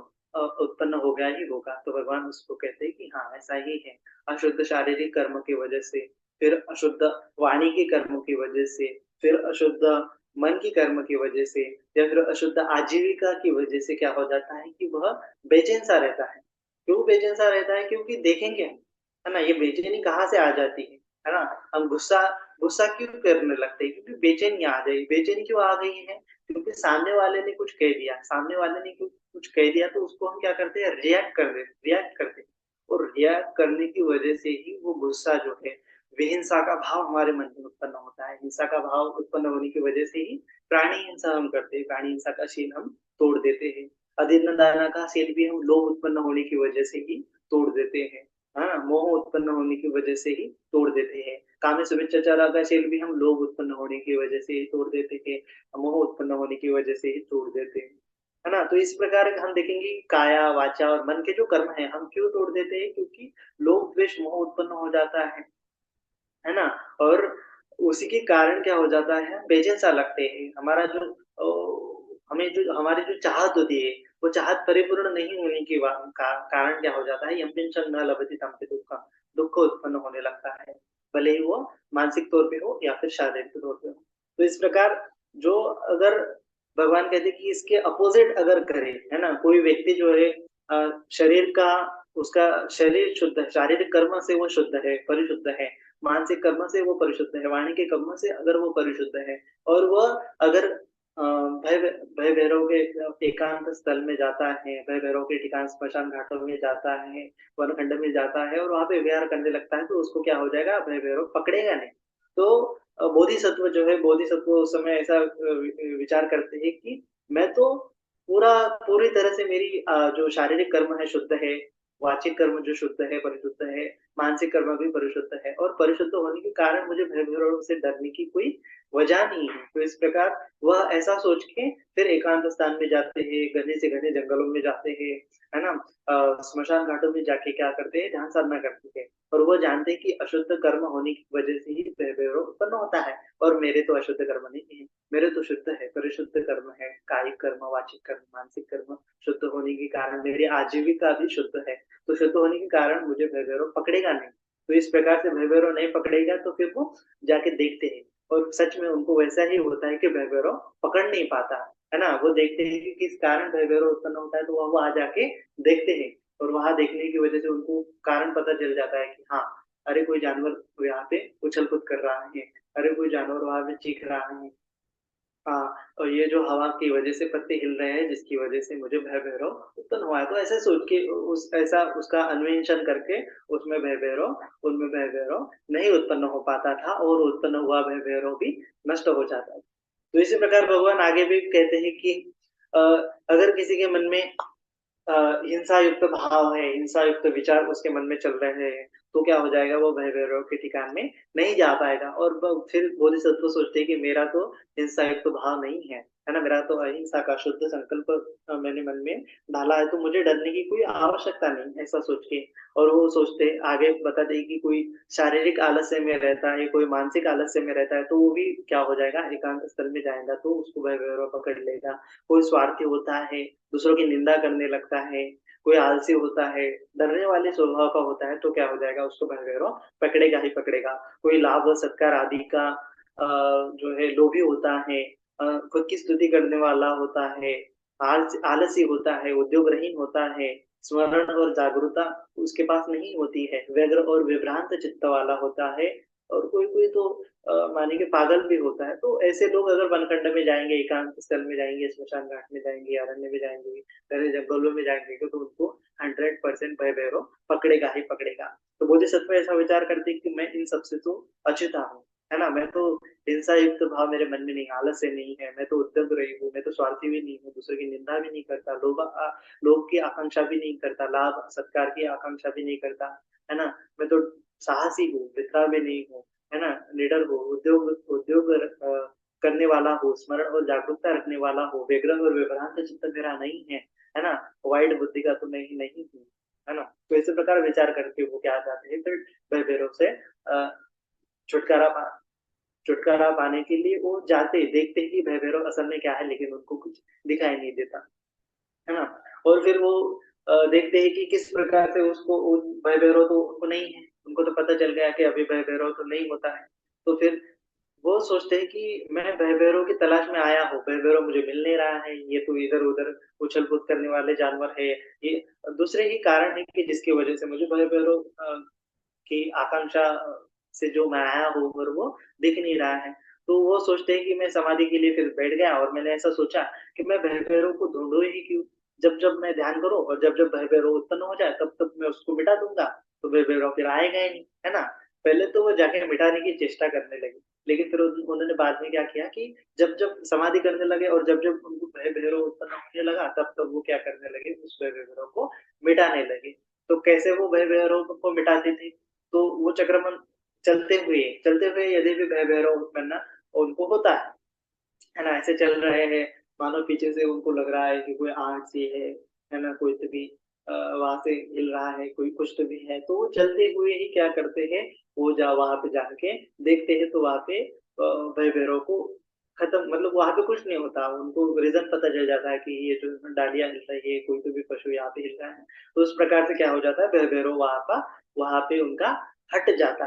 उत्पन्न हो गया ही होगा। तो भगवान उसको कहते हैं कि हाँ, ऐसा ही है। अशुद्ध शारीरिक कर्म की वजह से, फिर अशुद्ध वाणी के कर्मों की वजह से, फिर अशुद्ध मन की कर्म की वजह से या फिर अशुद्ध आजीविका की वजह से क्या हो जाता है कि वह बेचैन-सा रहता है। क्यों बेचैन-सा रहता है? क्योंकि देखेंगे हम, है ना? ये बेचैनी कहाँ से आ जाती है ना? हम गुस्सा गुस्सा क्यों करने लगते हैं? क्योंकि बेचैनी आ गई। बेचैनी क्यों आ गई है? क्योंकि सामने वाले ने कुछ कह दिया। सामने वाले ने कुछ कह दिया तो उसको हम क्या करते हैं? रिएक्ट करते हैं और रिएक्ट करने की वजह से ही वो गुस्सा जो है, विहिंसा का भाव हमारे मन में उत्पन्न होता है। हिंसा का भाव उत्पन्न होने की वजह से ही प्राणी हिंसा हम करते हैं, प्राणी हिंसा का शील हम तोड़ देते हैं। अधीर-न-दाना का शील भी हम लोभ उत्पन्न होने की वजह से ही तोड़ देते हैं, है ना? मोह उत्पन्न होने की वजह से ही तोड़ देते हैं। कामेषु का शील भी हम लोभ उत्पन्न होने की वजह से ही तोड़ देते हैं, मोह उत्पन्न होने की वजह से ही तोड़ देते हैं, है ना? तो इस प्रकार हम देखेंगे कि काया, वाचा और मन के जो कर्म हैं, हम क्यों तोड़ देते हैं? क्योंकि लोभ, द्वेष, मोह उत्पन्न हो जाता है ना? और उसी के कारण क्या हो जाता है, बेचैन-सा लगते हैं। हमारा जो हमें जो हमारी जो चाहत होती है, वो चाहत परिपूर्ण नहीं होने के कारण क्या हो जाता है, यमपिंचन न लभते तमपि दुःखम्, दुःख उत्पन्न होने लगता है। भले ही वो मानसिक तौर पे हो या फिर शारीरिक तौर पे हो। तो इस प्रकार जो अगर भगवान कहते हैं कि इसके अपोज़िट अगर करें, है ना? कोई व्यक्ति जो है शरीर का उसका शरीर शुद्ध है, शारीरिक कर्म से वो शुद्ध है, परिशुद्ध है। मानसिक कर्म से वो परिशुद्ध है, वाणी के कर्म से अगर वो परिशुद्ध है और वह अगर भय भय भैरव के एकांत स्थल में जाता है, भय भैरव के ठिकान स्मशान घाटों में जाता है, वनखंड में जाता है और वहां पे विहार करने लगता है, तो उसको क्या हो जाएगा, भय भैरव पकड़ेगा नहीं। तो बोधिसत्व जो है, बोधिसत्व उस समय ऐसा विचार करते हैं कि मैं तो पूरी तरह से मेरी जो शारीरिक कर्म है शुद्ध है, वाचिक कर्म जो शुद्ध है, परिशुद्ध है, मानसिक कर्म भी परिशुद्ध है और परिशुद्ध होने के कारण मुझे भय भैरव से डरने की कोई वजह नहीं है। तो इस प्रकार वह ऐसा सोच के फिर एकांत स्थान में जाते हैं, घने से घने जंगलों में जाते हैं, है ना? स्मशान घाटों में जाके क्या करते हैं, ध्यान साधना करते हैं और वो जानते हैं कि अशुद्ध कर्म होने की वजह से ही भय-भैरव उत्पन्न होता है और मेरे तो अशुद्ध कर्म नहीं है, मेरे तो शुद्ध है, परिशुद्ध कर्म है, कायिक कर्म, वाचिक कर्म, मानसिक कर्म शुद्ध होने के कारण मेरी आजीविका भी शुद्ध है, तो शुद्ध होने के कारण मुझे भय-भैरव पकड़ेगा नहीं। तो इस प्रकार से भय-भैरव नहीं पकड़ेगा तो फिर वो जाके देखते हैं और सच में उनको वैसा ही होता है कि भय-भैरव पकड़ नहीं पाता, है ना? वो देखते हैं कि किस कारण भय-भैरव उत्पन्न होता है, तो वो वहाँ जाके देखते हैं और वहाँ देखने की वजह से उनको कारण पता चल जाता है कि हाँ, अरे कोई जानवर यहाँ पे उछल-कूद कर रहा है, अरे कोई जानवर वहाँ पे चीख रहा है। हाँ, और ये जो हवा की वजह से पत्ते हिल रहे हैं, जिसकी वजह से मुझे भय-भैरव उत्पन्न हुआ है। तो ऐसे सोच के उस ऐसा उसका अन्वेषण करके उनमें भय-भैरव नहीं उत्पन्न हो पाता था और उत्पन्न हुआ भय-भैरव भी नष्ट हो जाता था। तो इसी प्रकार भगवान आगे भी कहते हैं कि अ, अगर किसी के मन में हिंसा युक्त भाव है, हिंसा युक्त विचार उसके मन में चल रहे हैं, तो क्या हो जाएगा, वो भय भैरव के ठिकान में नहीं जा पाएगा और ब फिर बोधिसत्व सोचते हैं कि मेरा तो हिंसा युक्त भाव नहीं है ना? मेरा तो अहिंसा का शुद्ध संकल्प मैंने मन में ढाला है, तो मुझे डरने की कोई आवश्यकता नहीं, ऐसा सोच के और वो सोचते आगे बताते हैं कि कोई शारीरिक आलस्य में रहता है, कोई मानसिक आलस्य में रहता है, तो वो भी क्या हो जाएगा, एकांत स्थल में जाएगा, तो उसको भय भैरव पकड़ लेगा। कोई स्वार्थी होता है, दूसरों की निंदा करने लगता है, कोई आलसी होता है, डरने वाले स्वभाव का होता है, तो क्या हो जाएगा उसको भय-भैरव पकड़ेगा ही पकड़ेगा। कोई लाभ सत्कार आदि का जो है लोभी होता है, खुद की स्तुति करने वाला होता है, आलसी होता है, उद्योगहीन होता है, स्मरण और जागरूकता उसके पास नहीं होती है, व्यग्र और विभ्रांत चित्त वाला होता है और कोई-कोई तो मानिए कि पागल भी होता है। तो ऐसे लोग अगर वनखंड में जाएँगे, एकांत स्थल में जाएँगे, श्मशान घाट में जाएँगे, अरण्य में जाएँगे, घने जंगलों में जाएँगे, तो उनको 100% भय-भैरव पकड़ेगा ही पकड़ेगा। तो बोधिसत्व ऐसा विचार करते हैं कि मैं इन सब से तो अछूता हूँ, है ना? मैं तो हिंसा युक्त भाव मेरे मन में नहीं, आलस्य नहीं है, मैं तो उद्यत रही हूँ, मैं तो स्वार्थी भी नहीं हूँ, दूसरों की निंदा भी नहीं करता, लोभ की आकांक्षा भी नहीं करता, लाभ सत्कार की आकांक्षा भी नहीं करता, है ना? मैं तो साहसी हूँ, विद्रोह भी नहीं हूँ, है ना? निडर हूँ, उद्योग उद्योग करने वाला हूँ, स्मरण और जागरूकता रखने वाला हूँ, व्यग्र और विभ्रांत चित्त मेरा नहीं है ना? वाइड बुद्धि का तो नहीं नहीं हूँ, है ना? तो इसी प्रकार विचार करके वो क्या चाहते हैं फिर भय-भैरव से छुटकारा पा छुटकारा पाने के लिए वो जाते, देखते हैं कि भय-भैरव असल में क्या है, लेकिन उनको कुछ दिखाई नहीं देता। है ना? और फिर वो देखते हैं कि किस प्रकार से उसको उन भय भैरव तो उनको नहीं है, उनको तो पता चल गया कि अभी भय भैरव तो नहीं होता है। तो फिर वो सोचते हैं कि मैं भय भैरव की तलाश में आया हूँ, भय भैरव मुझे मिल नहीं रहा है, ये तो इधर-उधर उछल-कूद करने वाले जानवर है, ये दूसरे ही कारण है कि जिसकी वजह से मुझे भय भैरव की आकांक्षा से जो मैं आया हूँ और वो दिख नहीं रहा है। तो वो सोचते हैं कि मैं समाधि के लिए फिर बैठ गया और मैंने ऐसा सोचा कि मैं भय-भैरव को ढूँढूँ ही क्यों? जब-जब मैं ध्यान करूँ और जब-जब भय-भैरव उत्पन्न हो जाए तब-तब मैं उसको मिटा दूँगा, तो भय-भैरव फिर आएगा ही नहीं, है ना? पहले तो वो जाके मिटाने की चेष्टा करने लगे, लेकिन फिर उन्होंने बाद में क्या किया कि जब-जब समाधि करने लगे और जब-जब उनको भय-भैरव उत्पन्न होने लगा, तब-तब वो क्या करने लगे, उस भय-भैरव को मिटाने लगे। तो कैसे वो भय-भैरव को मिटाते थे? तो वो चक्रमन चलते हुए यदि भी भय भैरव उत्पन्न उनको होता है ना? ऐसे चल रहे हैं, मानो पीछे से उनको लग रहा है कि कोई आग सी है ना? कोई तो भी वहाँ से हिल रहा है, कोई कुछ तो भी है, तो वो चलते हुए ही क्या करते हैं, वो वहाँ पे जाके देखते हैं तो वहाँ पे भय भैरव को खत्म मतलब वहाँ पे कुछ नहीं होता, उनको रीज़न पता चल जाता है कि ये जो डालियाँ हिल रही है, कोई तो भी पशु यहाँ पे हिल रहा है। तो उस प्रकार से क्या हो जाता है, भय भैरव वहाँ पे उनका हट जाता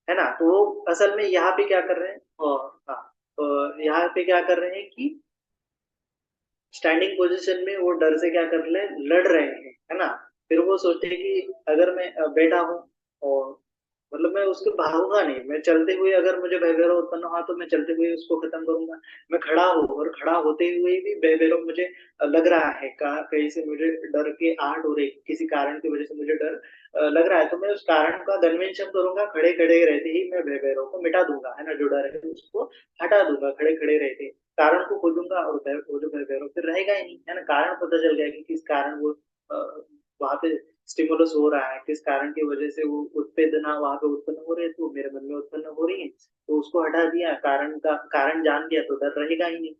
है ना? तो वो असल में यहाँ पे क्या कर रहे हैं हाँ, यहाँ पे क्या कर रहे हैं कि स्टैंडिंग पोज़ीशन में वो डर से क्या कर रहे हैं, लड़ रहे हैं, है ना? फिर वो सोचते हैं कि अगर मैं बैठा हूँ और मतलब मैं उसके भागूंगा नहीं, मैं चलते हुए अगर मुझे भय भैरव उत्पन्न हुआ तो मैं चलते हुए उसको खत्म करूंगा। मैं खड़ा हूँ और खड़ा होते हुए भी भय भैरव मुझे लग रहा है, कहाँ कहीं से मुझे डर के आहट हो रही, किसी कारण की वजह से मुझे डर लग रहा है, तो मैं उस कारण का कन्वेंशन करूंगा, खड़े खड़े रहते ही मैं भय भैरव को मिटा दूंगा, है ना, जो डर है उसको हटा दूंगा खड़े खड़े रहते, कारण को खोजूंगा और वो जो भय भैरव फिर रहेगा ही नहीं, है ना, कारण पता चल गया कि किस कारण वो वहां पे स्टिमुलस हो रहा है, किस कारण की वजह से वो उत्तेजना वहां पे उत्पन्न हो रही है, तो मेरे मन में उत्पन्न हो रही है, तो उसको हटा दिया, कारण का कारण जान दिया, तो डर रहेगा ही नहीं।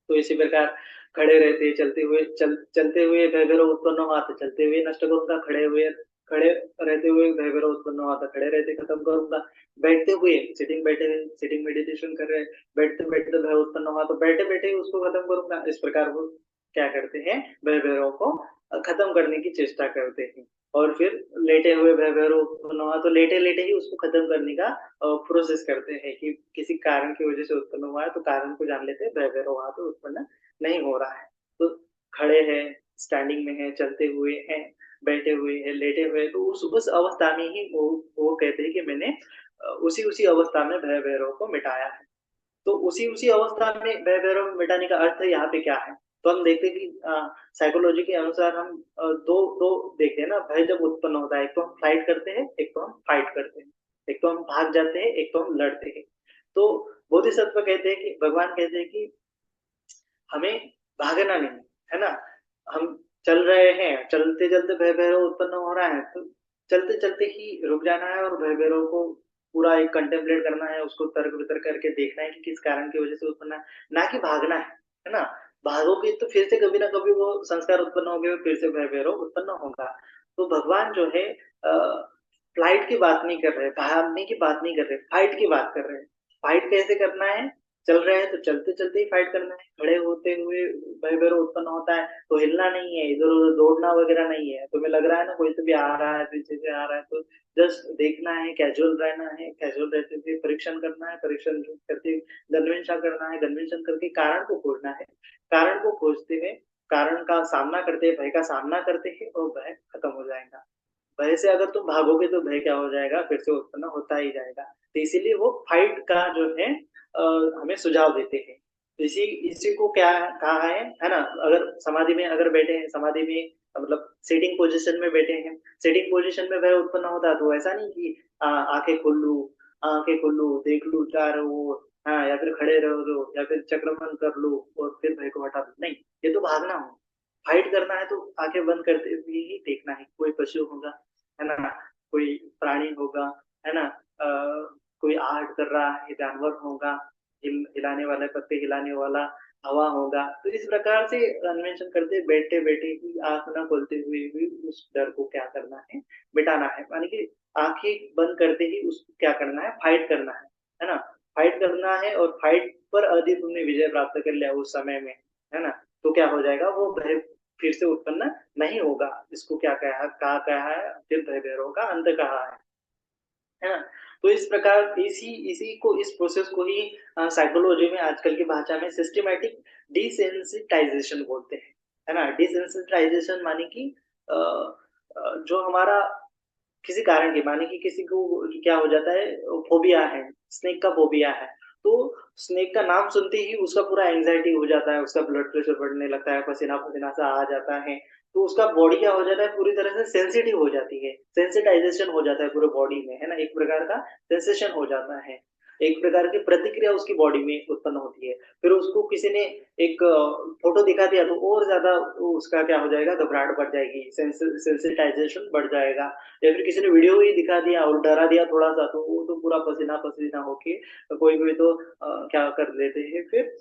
तो इसी प्रकार खड़े रहते चलते हुए भय भैरव उत्पन्न हुआ तो चलते हुए नष्ट करूंगा, खड़े रहते हुए भय भैरव उत्पन्न हुआ तो खड़े रहते खत्म करूंगा, बैठते हुए सिटिंग मेडिटेशन कर रहे, बैठते बैठते भय उत्पन्न हुआ तो बैठे बैठे ही उसको खत्म करूंगा। इस प्रकार वो क्या करते हैं, भय भैरव को खत्म करने की चेष्टा करते हैं। और फिर लेटे हुए भय भैरव उत्पन्न हुआ तो लेटे लेटे ही उसको खत्म करने का प्रोसेस करते हैं कि किसी कारण की वजह से उत्पन्न हुआ है तो कारण को जान लेते हैं, भय भैरव वहां पे उत्पन्न नहीं हो रहा है। तो खड़े हैं, स्टैंडिंग में है, चलते हुए हैं, बैठे हुए हैं, लेटे हुए हैं, तो उस अवस्था में ही वो कहते हैं कि मैंने उसी उसी अवस्था में भय भैरव को मिटाया है। तो उसी उसी अवस्था में भय भैरव मिटाने का अर्थ यहाँ पे क्या है? तो हम देखते हैं कि साइकोलॉजी के अनुसार हम दो दो देखते हैं ना, भय जब उत्पन्न होता है, एक तो हम फ्लाइट करते हैं, एक तो हम फाइट करते हैं, एक तो हम भाग जाते हैं, एक तो हम लड़ते हैं। तो बोधिसत्व कहते हैं कि भगवान कहते हैं कि हमें भागना नहीं, है ना, हम चल रहे हैं, चलते चलते भय भैरव उत्पन्न हो रहा है, तो चलते चलते ही रुक जाना है और भय भैरव को पूरा एक कंटेम्पलेट करना है, उसको तर्क वितर्क करके देखना है कि किस कारण की वजह से उत्पन्न है, ना कि भागना है ना। भागोगे तो फिर से कभी ना कभी वो संस्कार उत्पन्न होंगे, फिर से भय भैरव उत्पन्न होगा। तो भगवान जो है फ्लाइट की बात नहीं कर रहे, भागने की बात नहीं कर रहे, फाइट की बात कर रहे हैं। फाइट कैसे करना है? चल रहे हैं तो चलते चलते ही फाइट करना है, खड़े होते हुए भय भैरव उत्पन्न होता है तो हिलना नहीं है, इधर उधर दौड़ना वगैरह नहीं है। तुम्हें लग रहा है ना कोई से भी आ रहा है, पीछे से आ रहा है, तो जस्ट देखना है, कैजुअल रहना है, कैजुअल रहते हुए परीक्षण करना है, परीक्षण करके गन्वेषण करना है, गन्वेषण करके कारण को खोजना है, कारण को खोजते हुए कारण का सामना करते हैं, भय का सामना करते हैं और भय खत्म हो जाएगा। भय से अगर तुम भागोगे तो भय क्या हो जाएगा, फिर से उत्पन्न होता ही जाएगा। तो इसीलिए वो फाइट का जो है हमें सुझाव देते हैं। तो इसी इसी को क्या कहा है ना, अगर समाधि में अगर बैठे हैं, समाधि में मतलब सिटिंग पोजीशन में बैठे हैं, सिटिंग पोजीशन में भय उत्पन्न होता है तो ऐसा नहीं कि आंखें खोल लूं, आंखें खोल लूं, देख लूं चारों ओर, हाँ, या फिर खड़े रह लो या फिर चक्रमण कर लो और फिर भय को हटा दो, नहीं, ये तो भागना हो। फाइट करना है तो आंखें बंद करते हुए ही देखना है, कोई पशु होगा, है ना, कोई प्राणी होगा, है ना, कोई आहट कर रहा है, जानवर होगा, हिलाने वाला पत्ते हिलाने वाला हवा होगा। तो इस प्रकार से अन्वेषण करते बैठे बैठे ही आंख न खोलते हुए भी उस डर को क्या करना है, मिटाना है, मानी कि आंखें बंद करते ही उसको क्या करना है, फाइट करना है ना, फाइट करना है और फाइट पर यदि तुमने विजय प्राप्त कर लिया उस समय में, है ना, तो क्या हो जाएगा, वो भय फिर से उत्पन्न नहीं होगा। इसको क्या कहा है, फिर भय भैरव का अंत कहा है ना। तो इस प्रकार इसी इसी को इस प्रोसेस को ही साइकोलॉजी में आजकल की भाषा में सिस्टमैटिक डिसेंसिटाइजेशन बोलते हैं, है ना। डिसेंसिटाइजेशन माने कि जो हमारा किसी कारण की, माने कि किसी को क्या हो जाता है, फोबिया है, स्नेक का फोबिया है, तो स्नेक का नाम सुनते ही उसका पूरा एंजाइटी हो जाता है, उसका ब्लड प्रेशर बढ़ने लगता है, पसीना पसीना सा आ जाता है, तो उसका बॉडी क्या हो जाता है, पूरी तरह से सेंसिटिव हो जाती है, सेंसिटाइजेशन हो जाता है पूरे बॉडी में, है ना, एक प्रकार का सेंसेशन हो जाता है, एक प्रकार की प्रतिक्रिया उसकी बॉडी में उत्पन्न होती है। फिर उसको किसी ने एक फोटो दिखा दिया तो और ज्यादा उसका क्या हो जाएगा, घबराहट बढ़ जाएगी, सेंसिटाइजेशन बढ़ जाएगा। या फिर किसी ने वीडियो ही दिखा दिया और डरा दिया थोड़ा सा तो वो तो पूरा पसीना पसीना होके कोई कोई तो क्या कर लेते हैं, फिर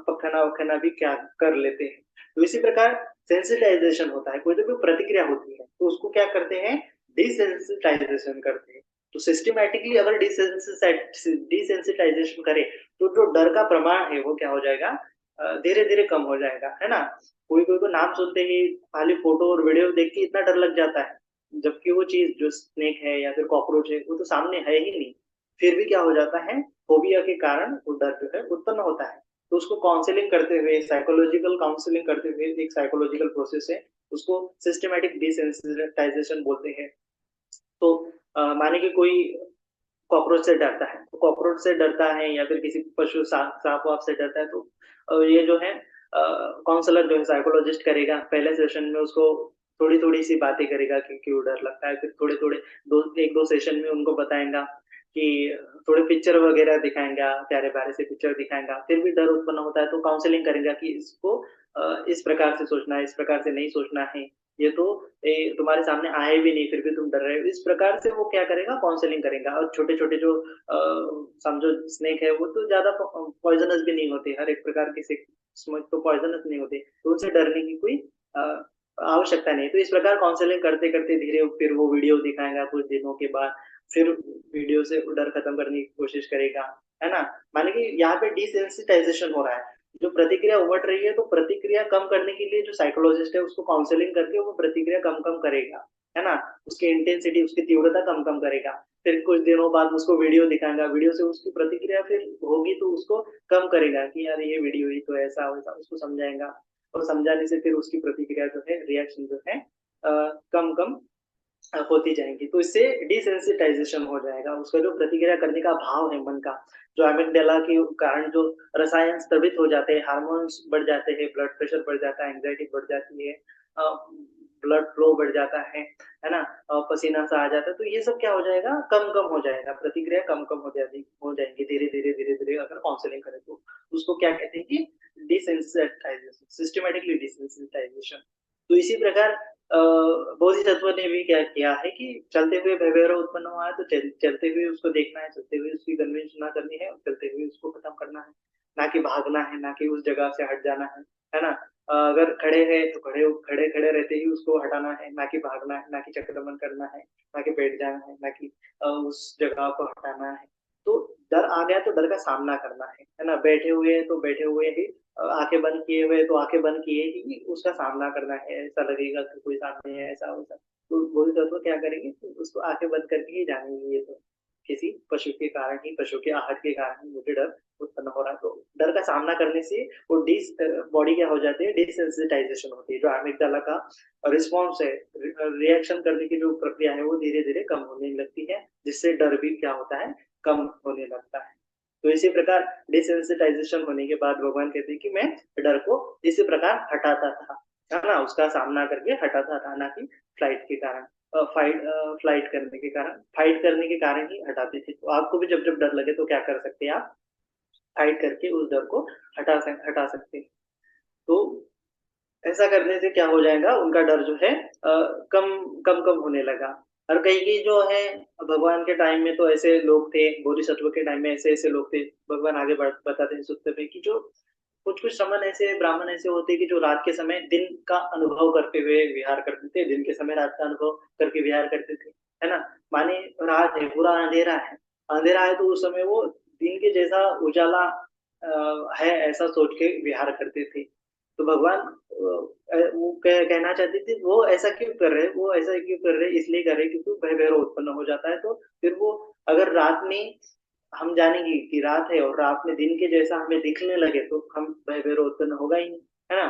पखना वखना भी क्या कर लेते हैं। तो इसी प्रकार सेंसिटाइजेशन होता है, कोई तो कोई प्रतिक्रिया होती है तो उसको क्या करते हैं, डिसेंसिटाइजेशन करते हैं। तो सिस्टमैटिकली अगर डिसेंसिटाइजेशन करे तो जो डर का प्रमाण है वो क्या हो जाएगा, धीरे धीरे कम हो जाएगा, है ना। कोई कोई को नाम सुनते ही खाली फोटो और वीडियो देख के इतना डर लग जाता है, जबकि वो चीज जो स्नेक है या फिर कॉकरोच है वो तो सामने है ही नहीं, फिर भी क्या हो जाता है, फोबिया के कारण वो डर जो है उत्पन्न होता है। तो उसको काउंसलिंग करते हुए, साइकोलॉजिकल काउंसलिंग करते हुए, एक साइकोलॉजिकल प्रोसेस है, उसको सिस्टमैटिक डिसेंसिटाइजेशन बोलते हैं। तो माने कि कोई कॉकरोच से डरता है, तो कॉकरोच से डरता है या फिर किसी पशु सांप वाप से डरता है, तो ये जो है काउंसलर जो है साइकोलॉजिस्ट करेगा पहले सेशन में उसको थोड़ी-थोड़ी सी बातें करेगा कि क्यों डर लगता है, फिर थोड़े-थोड़े 1-2 सेशन में उनको बताएगा कि थोड़े पिक्चर वगैरह दिखाएँगा, प्यारे-प्यारे से पिक्चर दिखाएँगा, फिर भी डर उत्पन्न होता है तो काउंसलिंग करेगा कि इसको इस प्रकार से सोचना है, इस प्रकार से नहीं सोचना है। ये तो तुम्हारे सामने आए भी नहीं, फिर भी तुम डर रहे हो। इस प्रकार से वो क्या करेगा काउंसलिंग करेगा और छोटे-छोटे जो समझो स्नेक है वो तो ज़्यादा पॉइज़नस भी नहीं होते, हर एक प्रकार के स्नेक तो पॉइज़नस नहीं होते, तो उनसे डरने की कोई अ, आवश्यकता नहीं है। तो इस प्रकार काउंसलिंग करते-करते धीरे फिर वो वीडियो दिखाएगा कुछ दिनों के बाद, फिर वीडियो से डर खत्म करने की कोशिश करेगा, है ना? माने कि यहाँ पे डिसेंसिटाइज़ेशन हो रहा है। जो प्रतिक्रिया उमड़ रही है, तो प्रतिक्रिया कम करने के लिए जो साइकोलॉजिस्ट है उसको काउंसलिंग करके वो प्रतिक्रिया कम-कम करेगा, है ना? उसकी इंटेंसिटी, उसकी तीव्रता कम-कम करेगा। फिर कुछ दिनों बाद उसको वीडियो दिखाएगा, वीडियो से उसकी प्रतिक्रिया फिर होगी तो उसको कम करेगा कि यार ये वीडियो ही तो ऐसा-वैसा उसको समझाएगा और समझाने से फिर उसकी प्रतिक्रिया जो है, रिएक्शन जो है कम-कम होती जाएँगी। तो इससे डिसेंसिटाइज़ेशन हो जाएगा, उसका जो प्रतिक्रिया करने का भाव है मन का, जो एमिग्डाला के कारण जो रसायन स्रावित हो जाते हैं, हार्मोन्स बढ़ जाते हैं, ब्लड प्रेशर बढ़ जाता है, एंग्ज़ायटी बढ़ जाती है, अ, ब्लड फ्लो बढ़ जाता है ना? पसीना-सा आ जाता है, तो ये सब क्या हो जाएगा, कम-कम हो जाएगा, प्रतिक्रिया कम-कम हो जाएँगी धीरे-धीरे, धीरे-धीरे अगर काउंसलिंग करें तो। उसको क्या कहते हैं कि डिसेंसिटाइज़ेशन, सिस्टमैटिकली डिसेंसिटाइज़ेशन। तो इसी प्रकार बोधिसत्व ने भी क्या किया है कि चलते हुए भयभैरव उत्पन्न हुआ है तो चलते हुए उसको देखना है, चलते हुए उसकी कन्विंस ना करनी है और चलते हुए उसको खत्म करना है, ना कि भागना है, ना कि उस जगह से हट जाना है ना? अगर खड़े हैं तो खड़े-खड़े रहते ही उसको हटाना है, ना कि भागना है, ना कि चक्रमण करना है, ना कि बैठ जाना है, ना कि उस जगह को हटाना है। तो डर आ गया तो डर का सामना करना है ना? बैठे हुए हैं तो बैठे हुए ही आँखें बंद किए हुए तो आँखें बंद किए ही उसका सामना करना है, ऐसा लगेगा कि कोई सामने है, ऐसा-वैसा। तो बोधिसत्व क्या करेंगे कि उसको आँखें बंद करके ही जानेंगे ये तो, किसी पशु के कारण ही, पशु के आहट के कारण ही मुझे डर उत्पन्न हो रहा है। तो डर का सामना करने से वो बॉडी क्या हो जाती है, डिसेंसिटाइज़ेशन होती है, जो एमिग्डाला का रिस्पॉन्स है, रिएक्शन करने की जो प्रक्रिया है, वो धीरे-धीरे कम होने लगती है, जिससे डर भी क्या होता है, कम होने लगता है। तो इसी प्रकार डिसेंसिटाइज़ेशन होने के बाद भगवान कहते हैं कि मैं डर को इसी प्रकार हटाता था, है ना? उसका सामना करके हटाता था, ना कि फ्लाइट के कारण फाइट करने के कारण ही हटाते थे। तो आपको भी जब-जब डर लगे तो क्या कर सकते हैं आप? फाइट करके उस डर को हटा सकते हैं। तो ऐसा करने से क्या हो जाएगा, उनका डर जो है कम कम-कम होने लगा। और कई-कई जो है भगवान के टाइम में तो ऐसे लोग थे, बोधिसत्व के टाइम में ऐसे-ऐसे लोग थे, भगवान आगे बताते हैं सुत्त में कि जो कुछ-कुछ श्रमण ऐसे ब्राह्मण ऐसे होते हैं कि जो रात के समय दिन का अनुभव करते हुए विहार करते थे, दिन के समय रात का अनुभव करके विहार करते थे, है ना? माने रात है, पूरा अंधेरा है तो उस समय वो दिन के जैसा उजाला है ऐसा सोच के विहार करते थे। तो भगवान वो कहना चाहते थे वो ऐसा क्यों कर रहे हैं? वो ऐसा क्यों कर रहे हैं? इसलिए कर रहे हैं क्योंकि भय-भैरव उत्पन्न हो जाता है, तो फिर वो अगर रात में हम जानेंगे कि रात है और रात में दिन के जैसा हमें दिखने लगे तो हम भय-भैरव उत्पन्न होगा ही नहीं, है ना?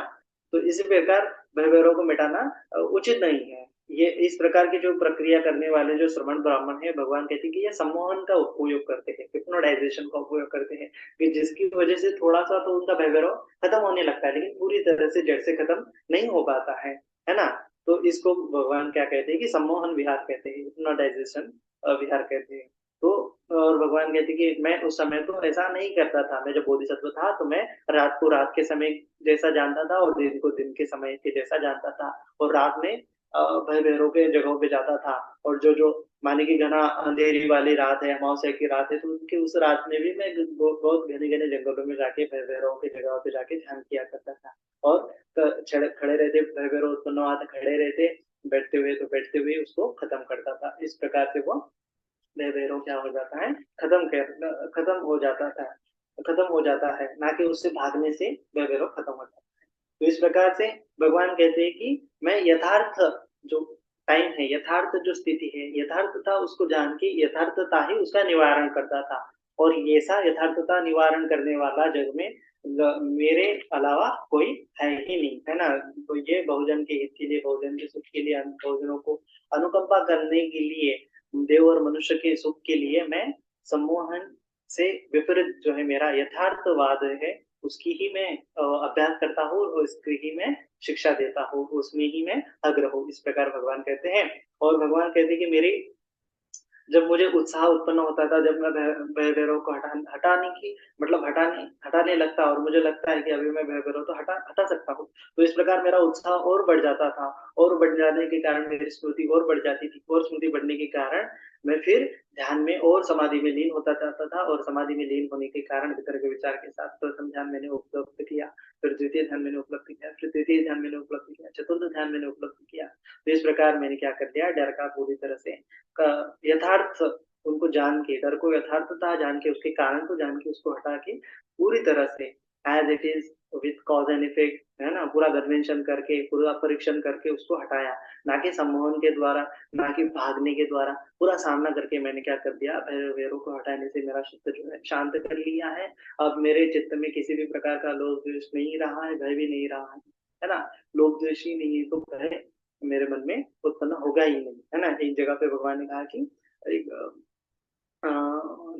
तो इसी प्रकार भय-भैरव को मिटाना उचित नहीं है। ये इस प्रकार की जो प्रक्रिया करने वाले जो श्रमण ब्राह्मण हैं, भगवान कहते हैं कि ये सम्मोहन का उपयोग करते हैं, हिप्नोटाइज़ेशन का उपयोग करते हैं, कि जिसकी वजह से थोड़ा-सा तो उनका भय-भैरव खत्म होने लगता है, लेकिन पूरी तरह से जड़ से खत्म नहीं हो पाता है ना? तो इसको भगवान क्या कहते हैं कि सम्मोहन विहार कहते हैं, हिप्नोटाइज़ेशन विहार कहते हैं। तो और भगवान कहते हैं कि मैं उस समय तो ऐसा नहीं करता था, मैं जब बोधिसत्व था तो मैं रात को रात के समय जैसा जानता था और दिन को दिन के समय के जैसा जानता था और रात में भय-भैरव के जगहों पे जाता था और जो माने कि घना अंधेरी वाली रात है, अमावस्या की रात है, तो उनकी उस रात में भी मैं बहुत घने-घने जंगलों में जाके भय-भैरव की जगह पे जाके ध्यान किया करता था और खड़े रहते भय-भैरव उत्पन्न हुआ था, खड़े रहते, बैठते हुए उसको खत्म करता था। इस प्रकार से वो भय-भैरव क्या हो जाता है, खत्म हो जाता है, ना कि उससे भागने से भय-भैरव खत्म हो जाता है। तो इस प्रकार से भगवान कहते हैं कि मैं यथार्थ जो टाइम है, यथार्थ जो स्थिति है, यथार्थता उसको जान के यथार्थता ही उसका निवारण करता था और ऐसा यथार्थता निवारण करने वाला जग में मेरे अलावा कोई है ही नहीं, है ना? तो ये बहुजन के हित के लिए, बहुजन के सुख के लिए, बहुजनों को अनुकंपा करने के लिए देव और मनुष्य के सुख के लिए मैं सम्मोहन से विपरीत जो है मेरा यथार्थवाद है, उसकी ही मैं अभ्यास करता हूँ और उसकी ही मैं शिक्षा देता हूँ, उसमें ही मैं अग्र हूँ, इस प्रकार भगवान कहते हैं। और भगवान कहते हैं कि मेरी जब मुझे उत्साह उत्पन्न होता था, जब मैं भय भैरव को हटाने की मतलब हटाने लगता और मुझे लगता है कि अभी मैं भय भैरव तो हटा हटा सकता हूँ, तो इस प्रकार मेरा उत्साह और बढ़ जाता था, और बढ़ जाने के कारण मेरी स्मृति और बढ़ जाती थी, और स्मृति बढ़ने के कारण मैं फिर ध्यान में और समाधि में लीन होता जाता था, और समाधि में लीन होने के कारण वितर्क विचार के साथ प्रथम ध्यान मैंने उपलब्ध किया, फिर द्वितीय ध्यान मैंने उपलब्ध किया, फिर तृतीय ध्यान मैंने उपलब्ध किया, चतुर्थ ध्यान मैंने उपलब्ध किया। तो इस प्रकार मैंने क्या कर दिया, डर का पूरी तरह से यथार्थ उनको जान के, डर को यथार्थता जान के, उसके कारण को जान के, उसको हटा के पूरी तरह से as it is with cause and effect, है ना, पूरा कन्वेंशन करके, पूरा परीक्षण करके उसको हटाया, ना कि सम्मोहन के द्वारा, ना कि भागने के द्वारा, पूरा सामना करके मैंने क्या कर दिया, भैरव को हटाने से मेरा चित्त जो है शांत कर लिया है। अब मेरे चित्त में किसी भी प्रकार का लोभ द्वेष नहीं रहा है, भय भी नहीं रहा है ना। लोभ द्वेष ही नहीं है तो भय मेरे मन में उत्पन्न होगा ही नहीं, है ना। एक जगह पे भगवान ने कहा कि एक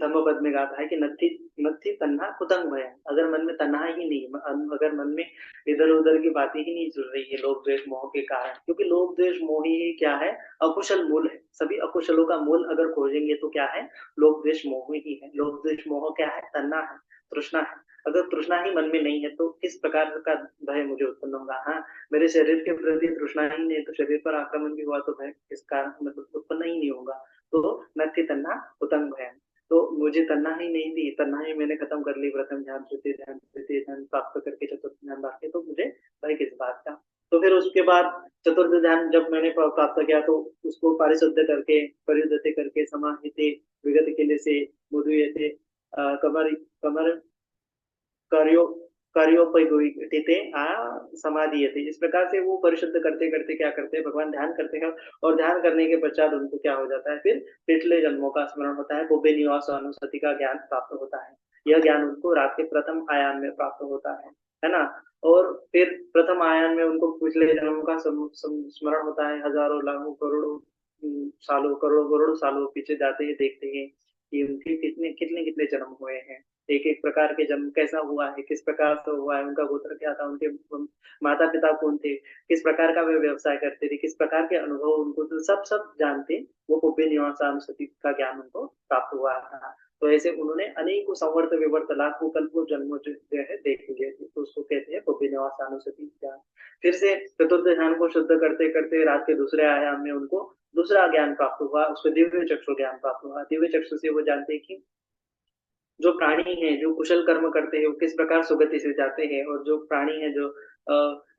धम्मपद में गाता है कि नत्थी नत्थी तन्हा कुतंग भय। अगर मन में तन्हा ही नहीं, अगर मन में इधर उधर की बातें ही नहीं जुड़ रही है लोभ द्वेष मोह के कारण, क्योंकि लोभ द्वेष मोह ही क्या है, अकुशल मूल है। सभी अकुशलों का मूल अगर खोजेंगे तो क्या है, लोभ द्वेष मोह ही है। लोभ द्वेष मोह क्या है, तन्ना है, तृष्णा है। अगर तृष्णा ही मन में नहीं है तो किस प्रकार का भय मुझे उत्पन्न होगा। हाँ, मेरे शरीर के प्रति तृष्णा ही नहीं है तो शरीर पर आक्रमण भी हुआ तो भय किस कारण मतलब उत्पन्न ही नहीं होगा। तो नत्थी तन्ना कुतंग भयम। तो मुझे तन्ना ही नहीं थी, तन्ना ही मैंने खत्म कर ली, प्रथम ध्यान, द्वितीय ध्यान, तृतीय ध्यान प्राप्त करके चतुर्थ ध्यान बाकी, तो मुझे भय किस बात का। तो फिर उसके बाद चतुर्थ ध्यान जब मैंने प्राप्त किया तो उसको पारिशुद्ध करके, परियुद्धते करके, समाहिते विगत किले से मुदुयते कमर कमर कार्यो कार्योपयुक्ते समाधीयते। इस प्रकार से वो परिशुद्ध करते करते क्या करते हैं, भगवान ध्यान करते हैं, और ध्यान करने के पश्चात उनको क्या हो जाता है, फिर पिछले जन्मों का स्मरण होता है, बुद्धि निवास और अनुसति का ज्ञान प्राप्त होता है। यह ज्ञान उनको रात के प्रथम आयाम में प्राप्त होता है ना। और फिर प्रथम आयाम में उनको पिछले जन्मों का स्मरण होता है, हजारों लाखों करोड़ों सालों, करोड़ों करोड़ों सालों पीछे जाते हैं, देखते हैं कि उनके कितने कितने कितने जन्म हुए हैं, एक एक प्रकार के जन्म कैसा हुआ है, किस प्रकार से हुआ है, उनका गोत्र क्या था, उनके माता पिता कौन थे, किस प्रकार का वे व्यवसाय करते थे, किस प्रकार के अनुभव उनको, तो सब सब जानते। वो कुब्बे निवासानुसति का ज्ञान उनको प्राप्त हुआ था। तो ऐसे उन्होंने अनेकों संवर्त विवर्त लाखों कल्पों जन्मों जो है देख लिए थे, तो उसको कहते हैं कुब्बे निवासानुसति ज्ञान। फिर से चतुर्थ ध्यान को शुद्ध करते करते रात के दूसरे आयाम में उनको दूसरा ज्ञान प्राप्त हुआ, उसको दिव्य चक्षु ज्ञान प्राप्त हुआ। दिव्य चक्षु से वो जानते हैं कि जो प्राणी हैं, जो कुशल कर्म करते हैं, वो किस प्रकार सुगति से जाते हैं, और जो प्राणी है, जो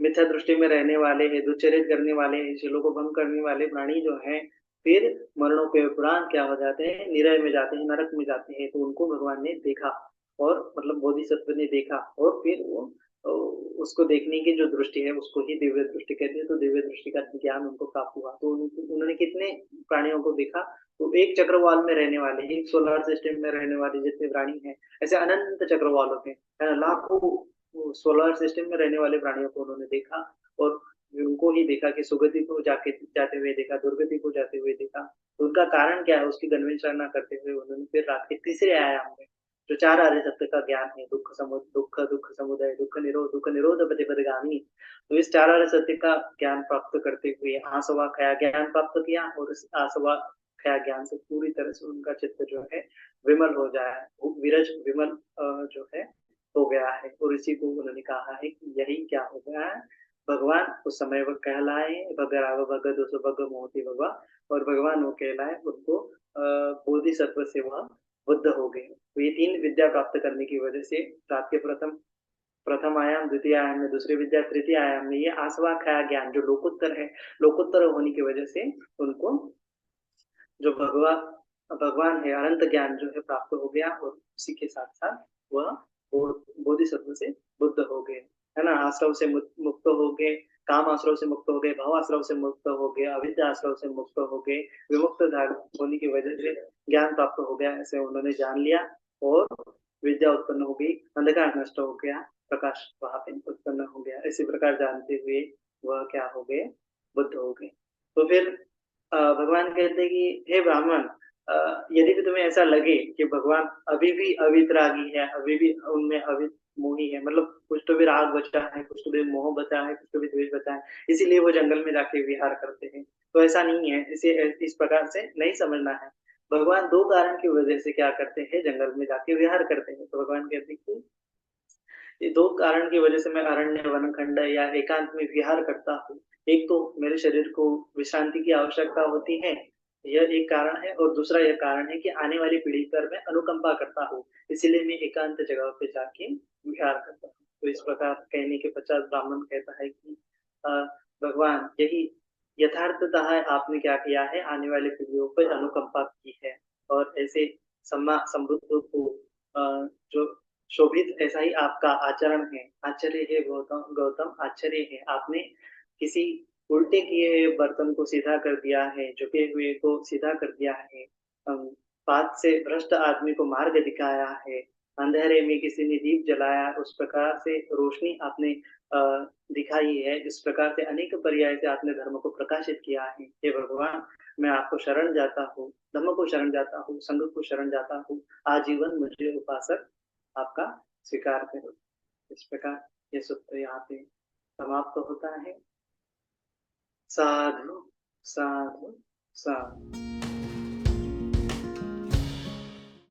मिथ्या दृष्टि में रहने वाले हैं, दुश्चरित करने वाले हैं, शीलों को भंग करने वाले प्राणी जो हैं, फिर मरणों के उपरांत क्या हो जाते हैं, निरय में जाते हैं, नरक में जाते हैं। तो उनको भगवान ने देखा, और मतलब बोधिसत्व ने देखा, और फिर वो अ, उसको देखने की जो दृष्टि है उसको ही दिव्य दृष्टि कहते हैं। तो दिव्य दृष्टि का ज्ञान उनको प्राप्त हुआ। तो उन्होंने कितने प्राणियों को देखा, तो एक चक्रवाल में रहने वाले, एक सोलर सिस्टम में रहने वाले जितने प्राणी हैं, ऐसे अनंत चक्रवालों में, है ना, लाखों सोलर सिस्टम में रहने वाले प्राणियों को उन्होंने देखा, और उनको ही देखा कि सुगति को जाके जाते हुए देखा, दुर्गति को जाते हुए देखा। तो उनका कारण क्या है, उसकी गन्वेषणा करते हुए उन्होंने फिर रात के तीसरे आयाम में जो चार आर्य सत्य का ज्ञान है, दुख समुदय, दुख निरोध प्रतिपदगामी, तो इस चार आर्य सत्य का ज्ञान प्राप्त करते हुए आसवा खया ज्ञान प्राप्त किया, और इस आसवा खया ज्ञान से पूरी तरह से उनका चित्त जो है विमल हो जाए, विरज विमल जो है हो गया है। और इसी को उन्होंने कहा है कि यही क्या हो गया है, भगवान उस समय वह कहलाए भगराव भग दोष भग मोती भगवा, और भगवान वो कहलाए, उनको बोधिसत्व से वह बुद्ध हो गए। तो ये तीन विद्या प्राप्त करने की वजह से रात के प्रथम प्रथम आयाम, द्वितीय आयाम में दूसरी विद्या, तृतीय आयाम में ये आसवा खया ज्ञान जो लोकोत्तर है, लोकोत्तर होने की वजह से उनको जो भगवान है, अनंत ज्ञान जो है प्राप्त हो गया, और उसी के साथ साथ वह बोधिसत्व से बुद्ध हो गए, है ना। आश्रव से मुक्त हो गए, काम आश्रव से मुक्त हो गए, भाव आश्रव से मुक्त हो गए, अविद्या आश्रव से मुक्त हो गए, विमुक्त होने की वजह से ज्ञान प्राप्त हो गया, ऐसे उन्होंने जान लिया, और विद्या उत्पन्न हो गई, अंधकार नष्ट हो गया, प्रकाश वहां पे उत्पन्न हो गया। इसी प्रकार जानते हुए वह क्या हो गए, बुद्ध हो गए। तो फिर भगवान कहते हैं कि हे ब्राह्मण, यदि भी तुम्हें ऐसा लगे कि भगवान अभी भी अवितरागी है, अभी भी उनमें अवित मोही है, मतलब कुछ तो भी राग बचा है, कुछ तो भी मोह बचा है, कुछ तो भी द्वेष बचा है, इसीलिए वो जंगल में जाके विहार करते हैं। तो ऐसा नहीं है, इसे इस प्रकार से नहीं समझना है। भगवान 2 कारण की वजह से क्या करते हैं, जंगल में जाके विहार करते हैं। तो भगवान कहते हैं कि ये 2 कारण की वजह से मैं अरण्य, वनखंड या एकांत में विहार करता हूँ। एक तो मेरे शरीर को विश्रांति की आवश्यकता होती है, यह एक कारण है, और दूसरा यह कारण है कि आने वाली पीढ़ी पर मैं अनुकंपा करता हूँ, इसीलिए मैं एकांत जगह पे जाके विहार करता हूँ। तो इस प्रकार कहने के पश्चात ब्राह्मण कहता है कि अ, भगवान, यही यथार्थतः आपने क्या किया है, आने वाली पीढ़ियों पर अनुकंपा की है, और ऐसे समृद्ध को जो शोभित, ऐसा ही आपका आचरण है। आश्चर्य है गौतम गौतम, आश्चर्य है, आपने किसी उल्टे किए हुए बर्तन को सीधा कर दिया है, झुके हुए को सीधा कर दिया है, बात से भ्रष्ट आदमी को मार्ग दिखाया है, अंधेरे में किसी ने दीप जलाया, उस प्रकार से रोशनी आपने अ, दिखाई है, इस प्रकार से अनेक पर्याय से आपने धर्म को प्रकाशित किया है। हे भगवान, मैं आपको शरण जाता हूँ, धर्म को शरण जाता हूँ, संघ को शरण जाता हूँ, आजीवन मुझे उपासक आपका स्वीकार करो। इस प्रकार ये सूत्र यहाँ पे समाप्त होता है। साधु, साधु, साधु।